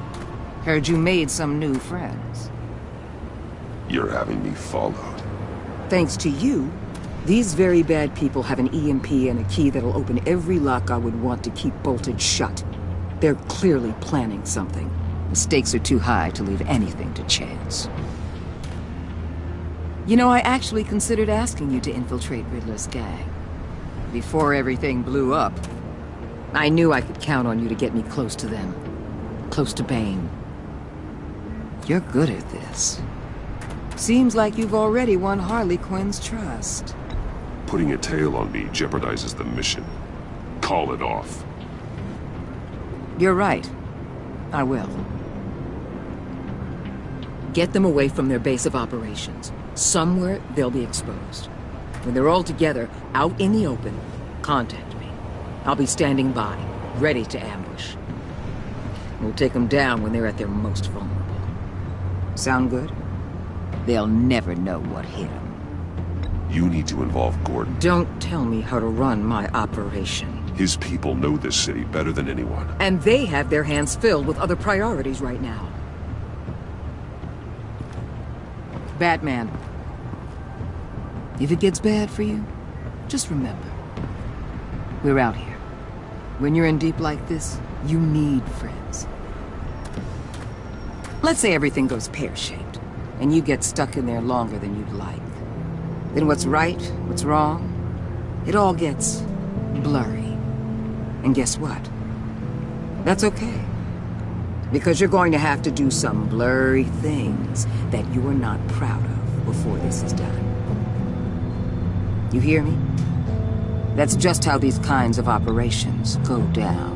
Heard you made some new friends. You're having me followed. Thanks to you, these very bad people have an EMP and a key that'll open every lock I would want to keep bolted shut. They're clearly planning something. The stakes are too high to leave anything to chance. You know, I actually considered asking you to infiltrate Riddler's gang. Before everything blew up, I knew I could count on you to get me close to them. Close to Bane. You're good at this. Seems like you've already won Harley Quinn's trust. Putting a tail on me jeopardizes the mission. Call it off. You're right. I will. Get them away from their base of operations. Somewhere they'll be exposed. When they're all together, out in the open, contact me. I'll be standing by, ready to ambush. We'll take them down when they're at their most vulnerable. Sound good? They'll never know what hit them. You need to involve Gordon. Don't tell me how to run my operation. His people know this city better than anyone. And they have their hands filled with other priorities right now. Batman. If it gets bad for you, just remember. We're out here. When you're in deep like this, you need friends. Let's say everything goes pear-shaped, and you get stuck in there longer than you'd like. Then what's right, what's wrong, it all gets blurry. And guess what? That's okay. Because you're going to have to do some blurry things that you are not proud of before this is done. You hear me? That's just how these kinds of operations go down.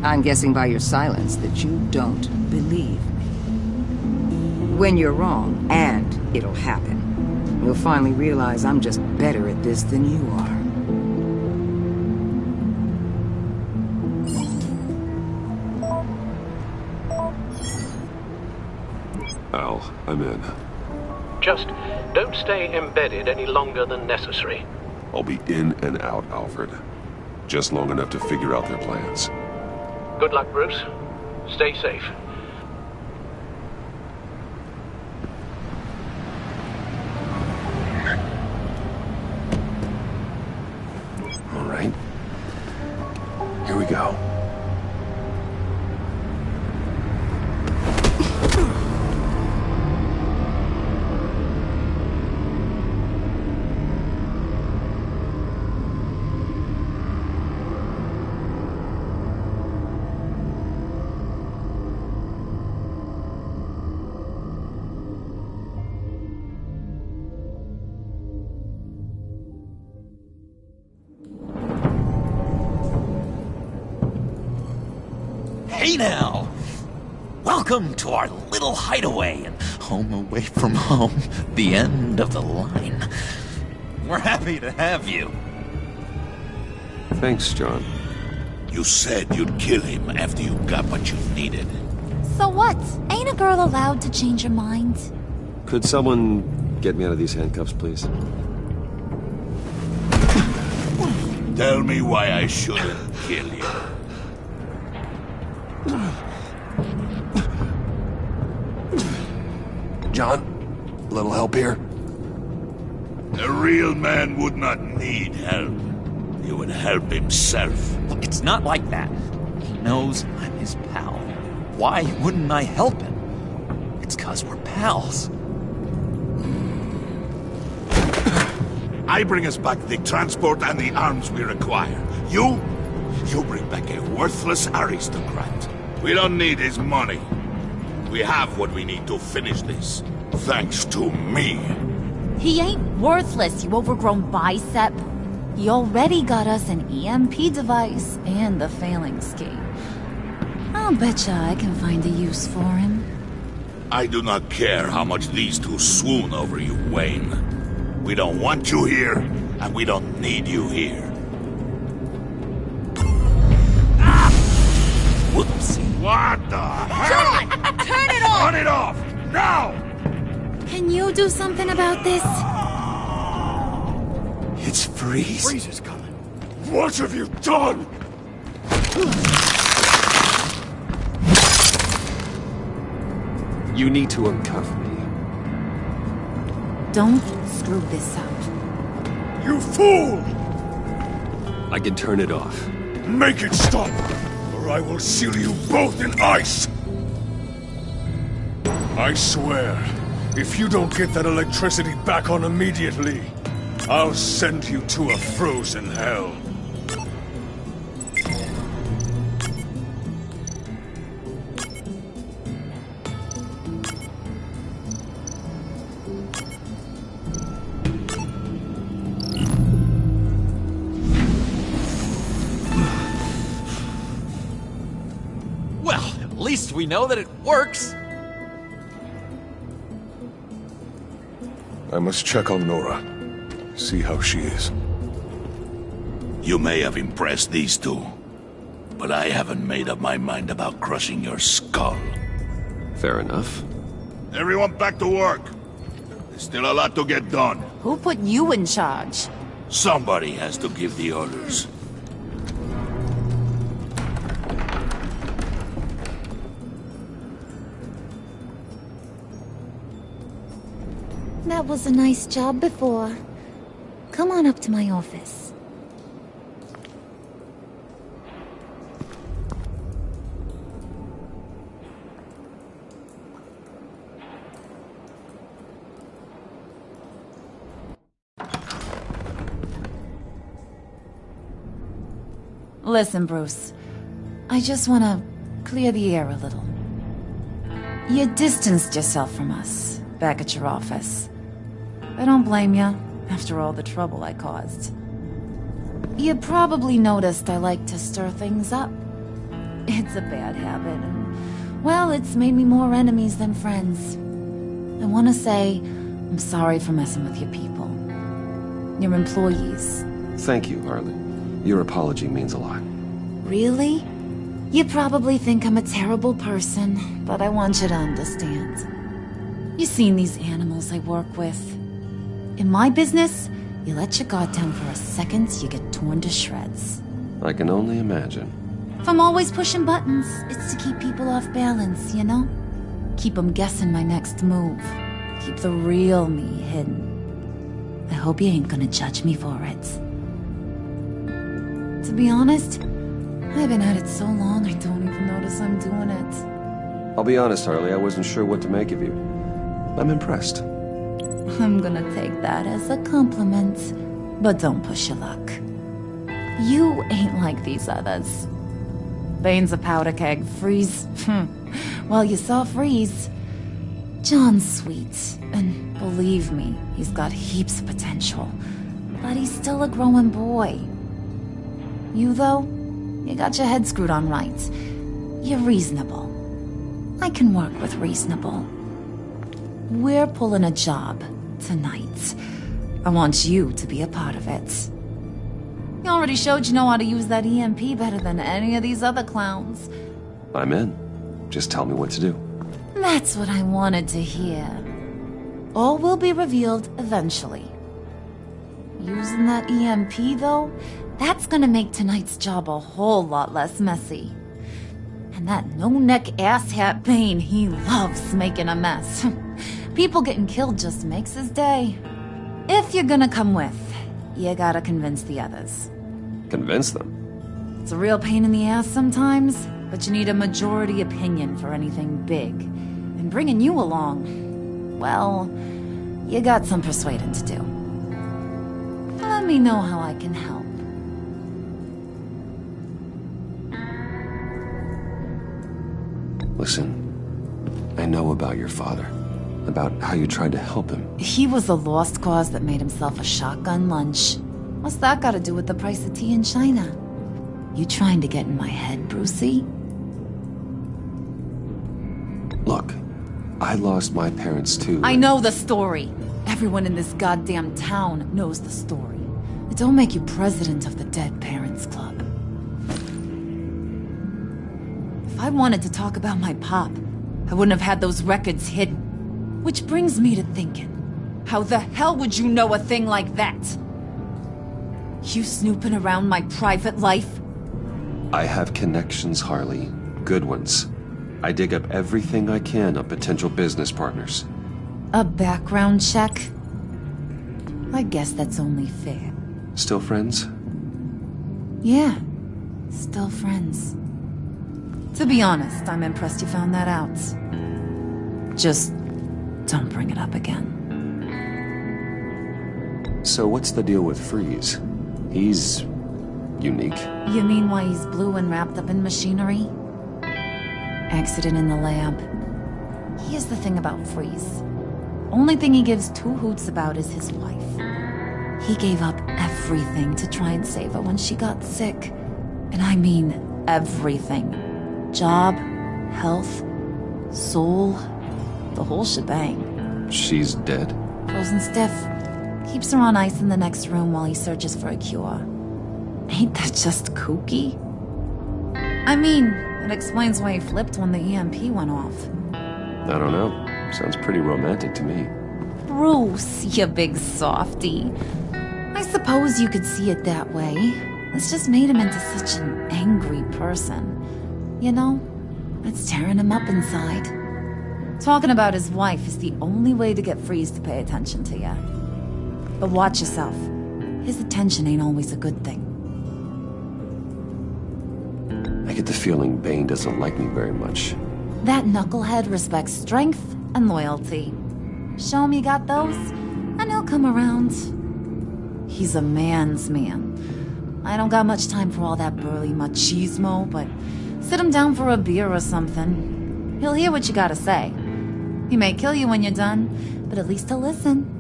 I'm guessing by your silence that you don't believe me. When you're wrong, and it'll happen, you'll finally realize I'm just better at this than you are. Al, I'm in. Just don't stay embedded any longer than necessary. I'll be in and out, Alfred. Just long enough to figure out their plans. Good luck, Bruce. Stay safe. All right. Here we go. Hey now! Welcome to our little hideaway and home away from home, the end of the line. We're happy to have you. Thanks, John. You said you'd kill him after you got what you needed. So what? Ain't a girl allowed to change her mind? Could someone get me out of these handcuffs, please? Tell me why I shouldn't kill you. John, a little help here? A real man would not need help. He would help himself. Look, it's not like that. He knows I'm his pal. Why wouldn't I help him? It's 'cause we're pals. I bring us back the transport and the arms we require. You bring back a worthless aristocrat. We don't need his money. We have what we need to finish this. Thanks to me. He ain't worthless, you overgrown bicep. He already got us an EMP device and the phalanx key. I'll betcha I can find a use for him. I do not care how much these two swoon over you, Wayne. We don't want you here, and we don't need you here. Ah! Whoopsie. What the hell? John! Turn it off! Turn it off! Now! Can you do something about this? It's Freeze. Freeze is coming. What have you done? You need to uncuff me. Don't screw this up. You fool! I can turn it off. Make it stop, or I will seal you both in ice! I swear, if you don't get that electricity back on immediately, I'll send you to a frozen hell. Well, at least we know that it works. I must check on Nora. See how she is. You may have impressed these two, but I haven't made up my mind about crushing your skull. Fair enough. Everyone back to work. There's still a lot to get done. Who put you in charge? Somebody has to give the orders. That was a nice job before. Come on up to my office. Listen, Bruce. I just want to clear the air a little. You distanced yourself from us back at your office. I don't blame you, after all the trouble I caused. You probably noticed I like to stir things up. It's a bad habit, and, well, it's made me more enemies than friends. I want to say I'm sorry for messing with your people. Your employees. Thank you, Harley. Your apology means a lot. Really? You probably think I'm a terrible person, but I want you to understand. You've seen these animals I work with. In my business, you let your guard down for a second, you get torn to shreds. I can only imagine. If I'm always pushing buttons, it's to keep people off balance, you know? Keep them guessing my next move. Keep the real me hidden. I hope you ain't gonna judge me for it. To be honest, I've been at it so long I don't even notice I'm doing it. I'll be honest, Harley, I wasn't sure what to make of you. I'm impressed. I'm gonna take that as a compliment, but don't push your luck. You ain't like these others. Bane's a powder keg, Freeze. Well, you saw Freeze. John's sweet, and believe me, he's got heaps of potential. But he's still a growing boy. You, though, you got your head screwed on right. You're reasonable. I can work with reasonable. We're pulling a job tonight. I want you to be a part of it. You already showed you know how to use that EMP better than any of these other clowns. I'm in. Just tell me what to do. That's what I wanted to hear. All will be revealed eventually. Using that EMP, though, that's gonna make tonight's job a whole lot less messy. And that no-neck asshat Bane, he loves making a mess. People getting killed just makes his day. If you're gonna come with, you gotta convince the others. Convince them? It's a real pain in the ass sometimes, but you need a majority opinion for anything big. And bringing you along, well, you got some persuading to do. Let me know how I can help. Listen, I know about your father. About how you tried to help him. He was a lost cause that made himself a shotgun lunch. What's that got to do with the price of tea in China? You trying to get in my head, Brucey? Look, I lost my parents too. I know the story. Everyone in this goddamn town knows the story. It don't make you president of the Dead Parents Club. If I wanted to talk about my pop, I wouldn't have had those records hidden. Which brings me to thinking, how the hell would you know a thing like that? You snooping around my private life? I have connections, Harley. Good ones. I dig up everything I can on potential business partners. A background check? I guess that's only fair. Still friends? Yeah, still friends. To be honest, I'm impressed you found that out. Just don't bring it up again. So what's the deal with Freeze? He's unique. You mean why he's blue and wrapped up in machinery? Accident in the lab. Here's the thing about Freeze. Only thing he gives two hoots about is his wife. He gave up everything to try and save her when she got sick. And I mean everything. Job, health, soul, the whole shebang. She's dead? Frozen stiff. Keeps her on ice in the next room while he searches for a cure. Ain't that just kooky? I mean, it explains why he flipped when the EMP went off. I don't know. Sounds pretty romantic to me. Bruce, you big softy. I suppose you could see it that way. It's just made him into such an angry person. You know, it's tearing him up inside. Talking about his wife is the only way to get Freeze to pay attention to you. But watch yourself. His attention ain't always a good thing. I get the feeling Bane doesn't like me very much. That knucklehead respects strength and loyalty. Show him you got those, and he'll come around. He's a man's man. I don't got much time for all that burly machismo, but sit him down for a beer or something. He'll hear what you gotta say. He may kill you when you're done, but at least he'll listen.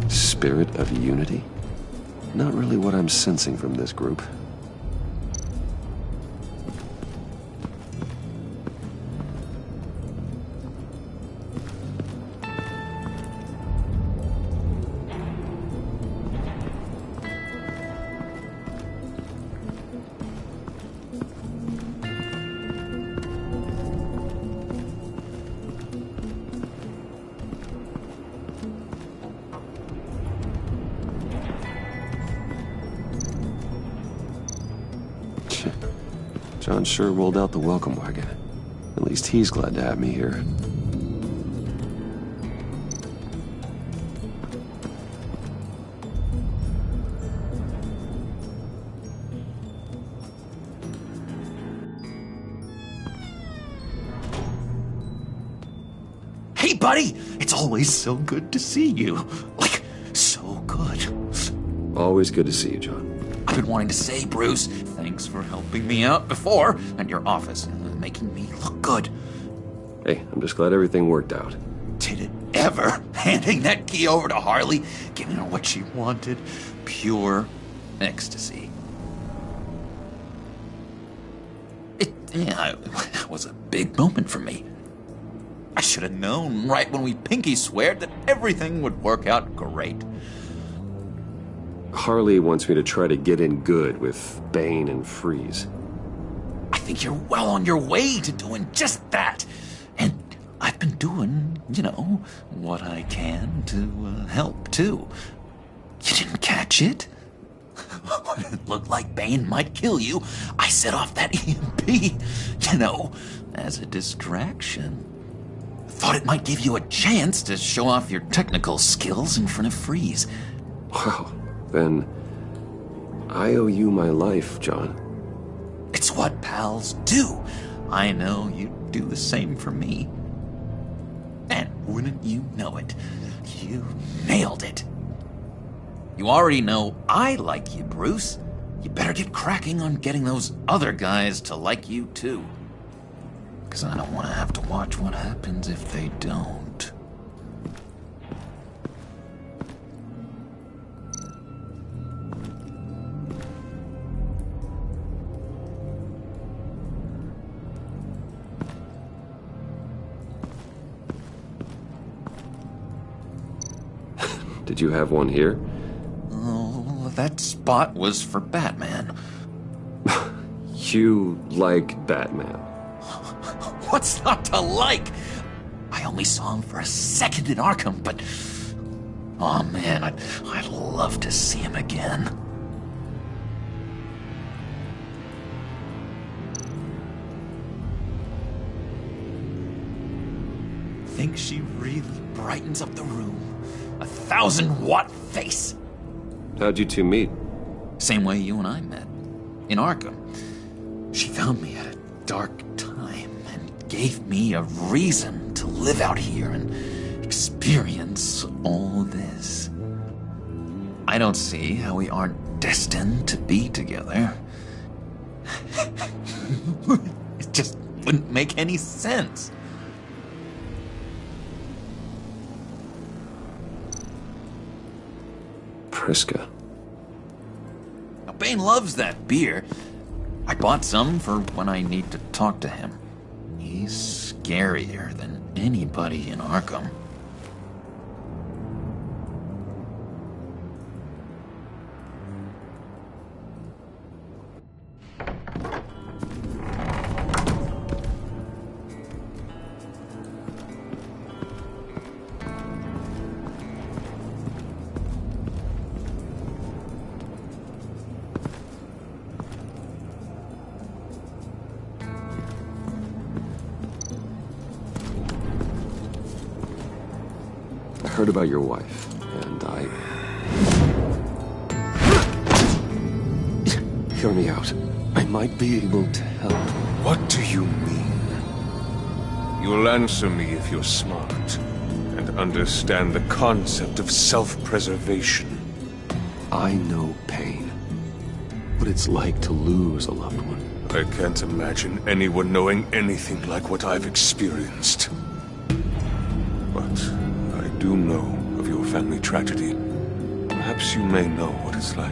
Spirit of unity? Not really what I'm sensing from this group. John sure rolled out the welcome wagon. At least he's glad to have me here. Hey, buddy! It's always so good to see you. Like, so good. Always good to see you, John. I've been wanting to say, Bruce, thanks for helping me out before, and your office, making me look good. Hey, I'm just glad everything worked out. Did it ever? Handing that key over to Harley, giving her what she wanted. Pure ecstasy. It was a big moment for me. I should have known right when we pinky sweared that everything would work out great. Harley wants me to try to get in good with Bane and Freeze. I think you're well on your way to doing just that. And I've been doing, what I can to help, too. You didn't catch it? When it looked like Bane might kill you, I set off that EMP, you know, as a distraction. Thought it might give you a chance to show off your technical skills in front of Freeze. Wow, then I owe you my life, John. It's what pals do. I know you'd do the same for me. And wouldn't you know it, you nailed it. You already know I like you, Bruce. You better get cracking on getting those other guys to like you, too. Because I don't want to have to watch what happens if they don't. Did you have one here? Oh, that spot was for Batman. You like Batman? What's not to like? I only saw him for a second in Arkham, but... oh man, I'd love to see him again. Think she really brightens up the room. 1,000-watt face. How'd you two meet? Same way you and I met. In Arkham. She found me at a dark time and gave me a reason to live out here and experience all this. I don't see how we aren't destined to be together. It just wouldn't make any sense. Priska. Now, Bane loves that beer. I bought some for when I need to talk to him. He's scarier than anybody in Arkham. I heard about your wife, and hear me out. I might be able to help. What do you mean? You'll answer me if you're smart and understand the concept of self-preservation. I know pain. What it's like to lose a loved one. I can't imagine anyone knowing anything like what I've experienced. But I do know of your family tragedy. Perhaps you may know what it's like.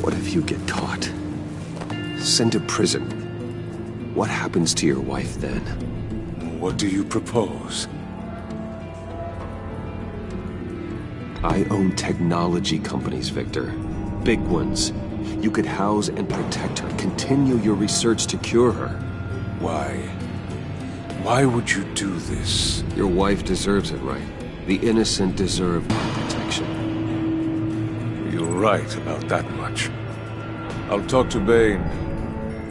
What if you get caught? Sent to prison. What happens to your wife then? What do you propose? I own technology companies, Victor. Big ones. You could house and protect her. Continue your research to cure her. Why? Why would you do this? Your wife deserves it, right? The innocent deserve our protection. You're right about that much. I'll talk to Bane.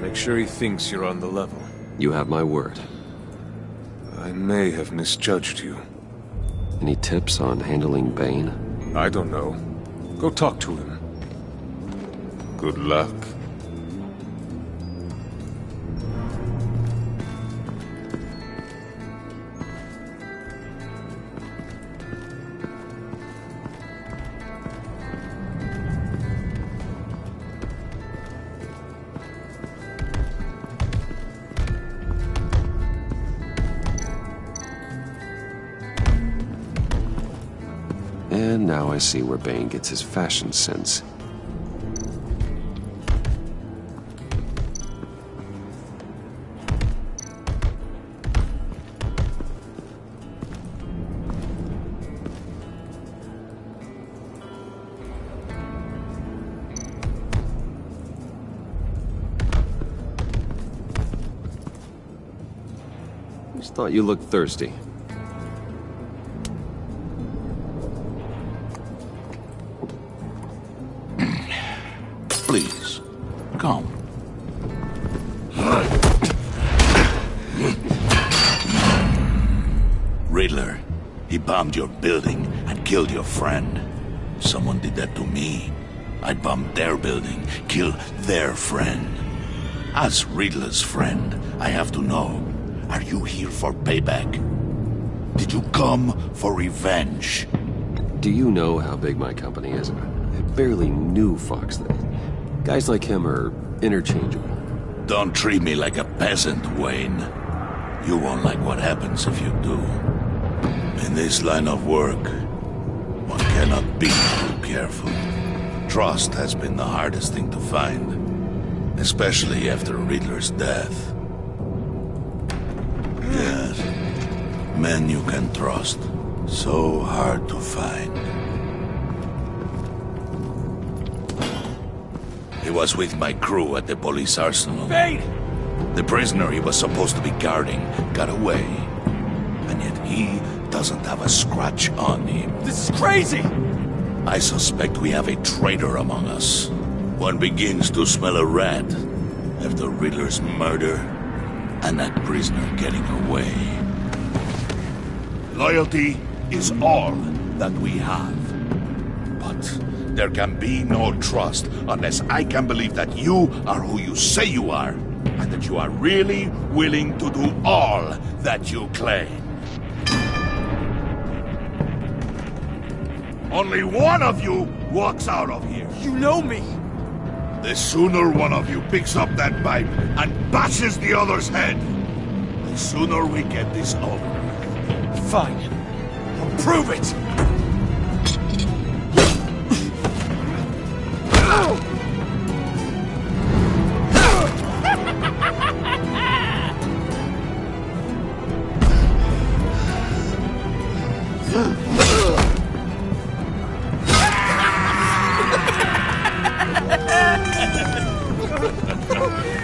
Make sure he thinks you're on the level. You have my word. I may have misjudged you. Any tips on handling Bane? I don't know. Go talk to him. Good luck. And now I see where Bane gets his fashion sense. Just thought you looked thirsty. Come. Riddler, he bombed your building and killed your friend. If someone did that to me, I'd bomb their building, kill their friend. As Riddler's friend, I have to know, are you here for payback? Did you come for revenge? Do you know how big my company is? I barely knew Fox then. Guys like him are interchangeable. Don't treat me like a peasant, Wayne. You won't like what happens if you do. In this line of work, one cannot be too careful. Trust has been the hardest thing to find, especially after Riddler's death. Yes, men you can trust, so hard to find. He was with my crew at the police arsenal. Bane! The prisoner he was supposed to be guarding got away, and yet he doesn't have a scratch on him. This is crazy! I suspect we have a traitor among us. One begins to smell a rat after Riddler's murder and that prisoner getting away. Loyalty is all that we have. But there can be no trust unless I can believe that you are who you say you are, and that you are really willing to do all that you claim. Only one of you walks out of here. You know me! The sooner one of you picks up that pipe and bashes the other's head, the sooner we get this over. Fine. I'll prove it!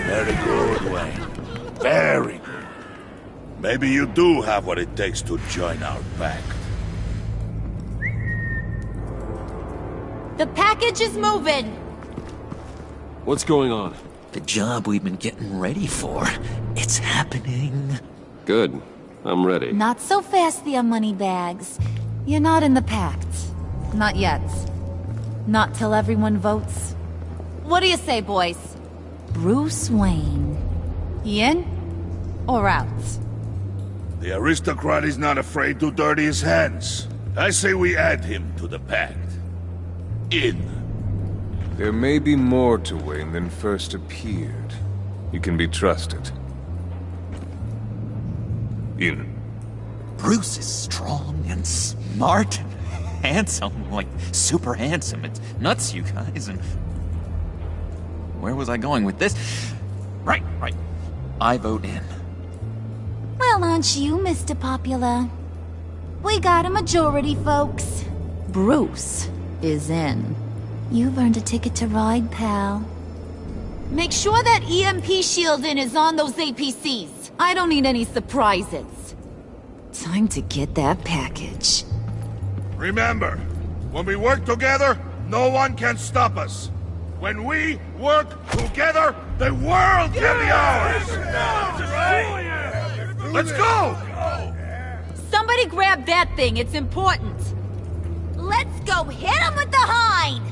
Very good, Wayne. Very good. Maybe you do have what it takes to join our pact. The package is moving! What's going on? The job we've been getting ready for. It's happening. Good. I'm ready. Not so fast, the Moneybags. You're not in the pact. Not yet. Not till everyone votes. What do you say, boys? Bruce Wayne. In or out? The aristocrat is not afraid to dirty his hands. I say we add him to the pact. In. There may be more to Wayne than first appeared. You can be trusted. In. Bruce is strong and smart and handsome, like super handsome. It's nuts, you guys, and... Where was I going with this? Right. I vote in. Well, aren't you, Mr. Popular? We got a majority, folks. Bruce is in. You've earned a ticket to ride, pal. Make sure that EMP shielding is on those APCs. I don't need any surprises. Time to get that package. Remember, when we work together, no one can stop us. When we work together, the world can be ours! Let's go! Somebody grab that thing, it's important. Let's go hit him with the hind!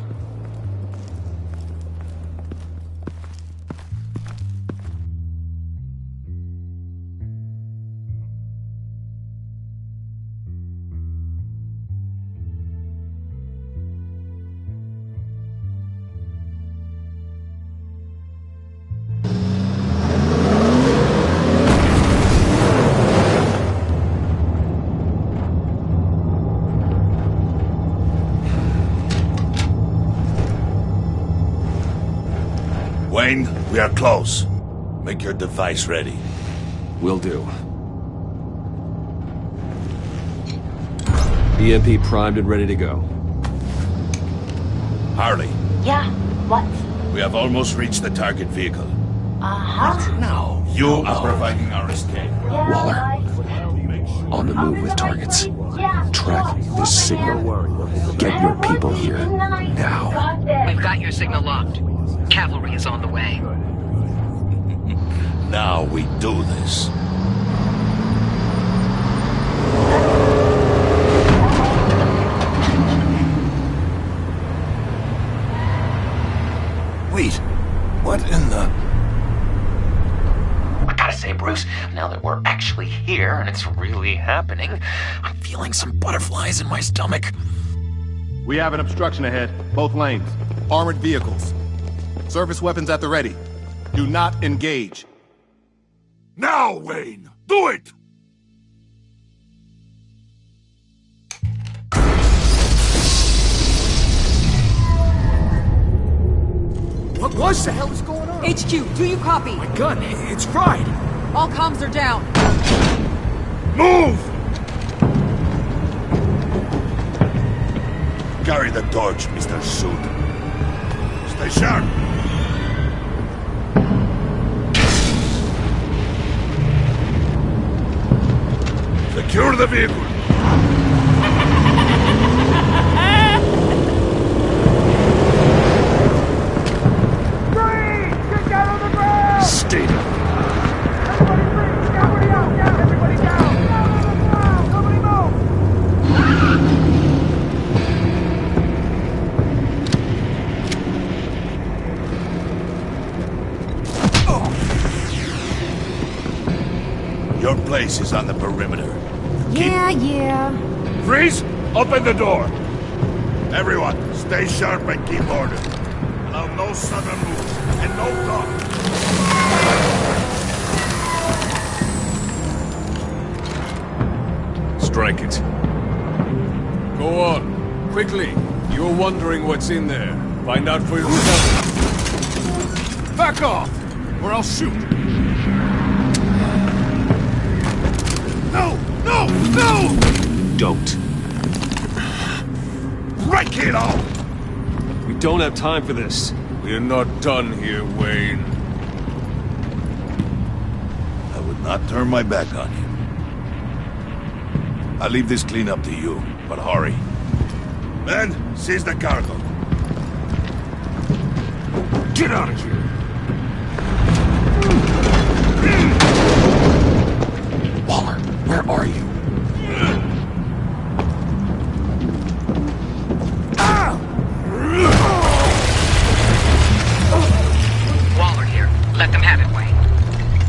Wayne, we are close. Make your device ready. Will do. EMP primed and ready to go. Harley. Yeah, what? We have almost reached the target vehicle. Uh-huh. No. You are providing our escape. Waller. On the move with targets. Track this signal. Get your people here. Now. We've got your signal locked. Cavalry is on the way. Now we do this. Wait, what in the... I gotta say, Bruce, now that we're actually here and it's really happening, I'm feeling some butterflies in my stomach. We have an obstruction ahead, both lanes. Armored vehicles. Service weapons at the ready. Do not engage. Now, Wayne! Do it! What the hell is going on? HQ, do you copy? My gun, it's fried. All comms are down. Move! Carry the torch, Mr. Suit. Stay sharp. Secure the vehicle. Stay down. Everybody down! Nobody move! Your place is on the perimeter. Yeah. Freeze! Open the door! Everyone, stay sharp and keep order. Allow no sudden moves and no talk. Strike it. Go on. Quickly. You're wondering what's in there. Find out for yourself. Back off! Or I'll shoot. No! No! No! Don't. Break it off! We don't have time for this. We're not done here, Wayne. I would not turn my back on you. I'll leave this cleanup to you, but hurry. Men, seize the cargo. Get out of here! Waller, where are you? Waller here. Let them have it, Wayne.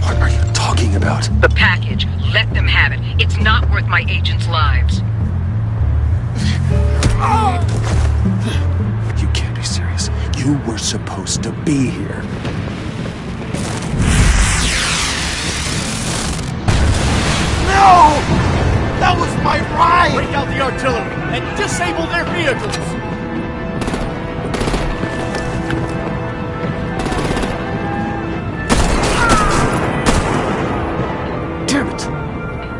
What are you talking about? The package. Let them have it. It's not worth my agents' lives. You can't be serious. You were supposed to be here. No! That was my ride! Break out the artillery and disable their vehicles! Damn it!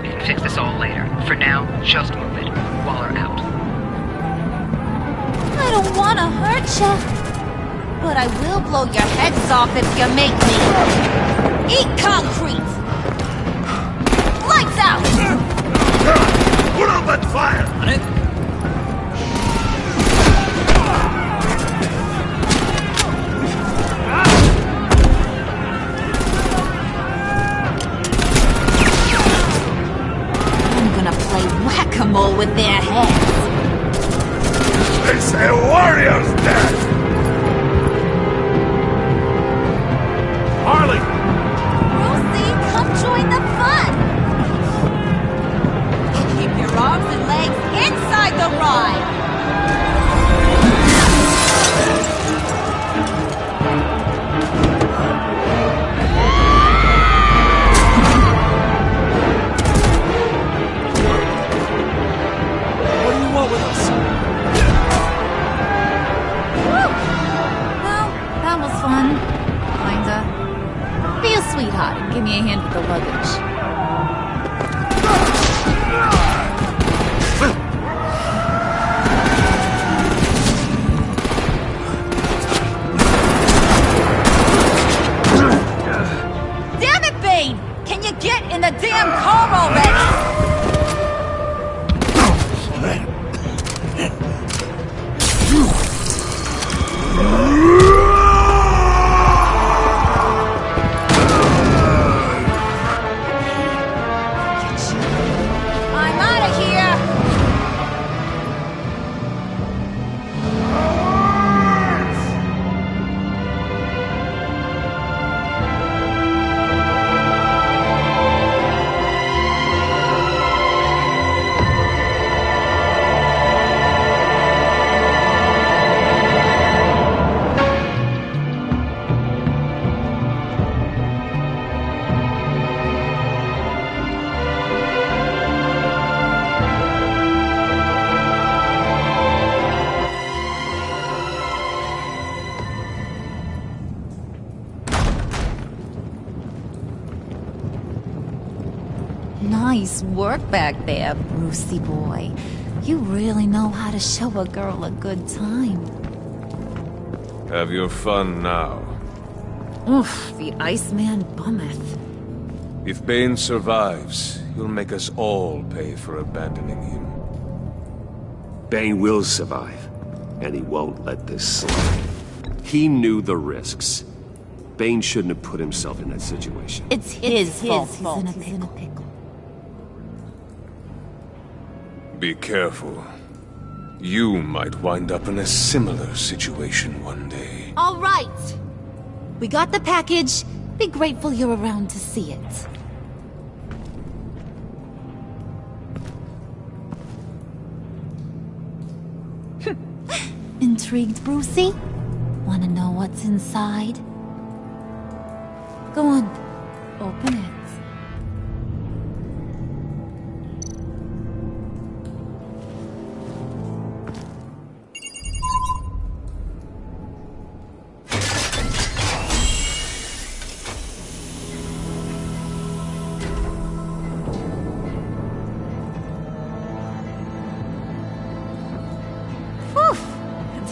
We can fix this all later. For now, just move it. Waller out. I don't want to hurt you, but I will blow your heads off if you make me. Eat concrete! Lights out! Put up that fire! On it? I'm gonna play whack-a-mole with their heads. They say warrior's dead! Harley! Lucy, come join the fun! Keep your arms and legs inside the ride! What do you want with us? Woo! Nice work back there, Brucey boy. You really know how to show a girl a good time. Have your fun now. Oof, the Iceman bummeth. If Bane survives, he'll make us all pay for abandoning him. Bane will survive, and he won't let this slide. He knew the risks. Bane shouldn't have put himself in that situation. It's his fault. He's in a pickle. Be careful. You might wind up in a similar situation one day. All right. We got the package. Be grateful you're around to see it. Intrigued, Brucey? Wanna know what's inside? Go on. Open it.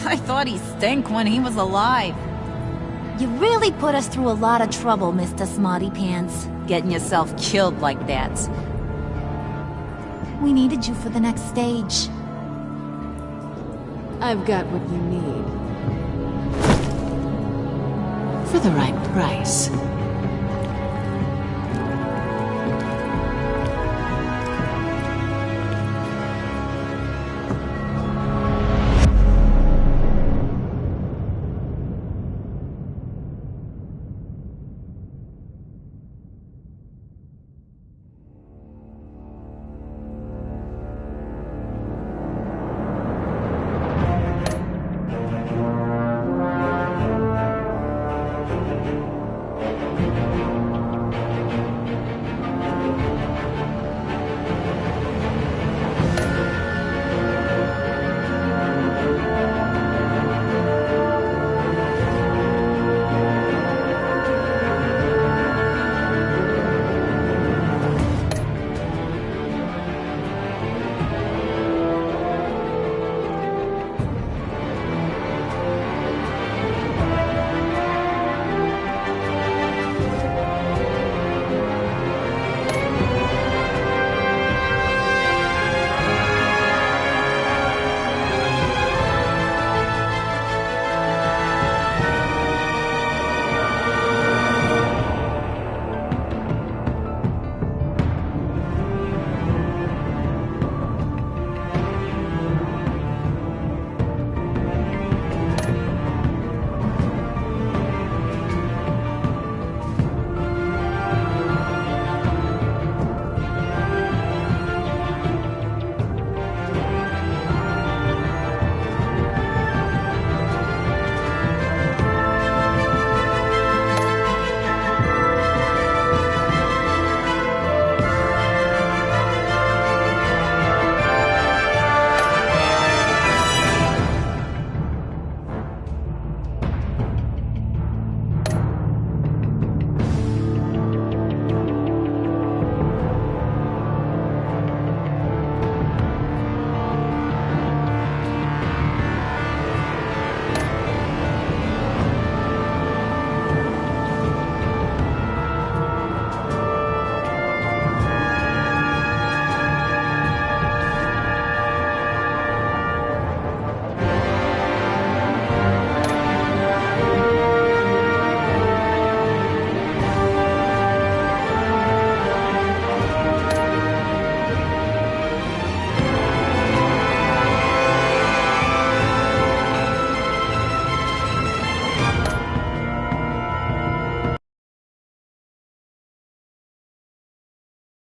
I thought he stank when he was alive. You really put us through a lot of trouble, Mr. Smarty Pants. Getting yourself killed like that. We needed you for the next stage. I've got what you need. For the right price.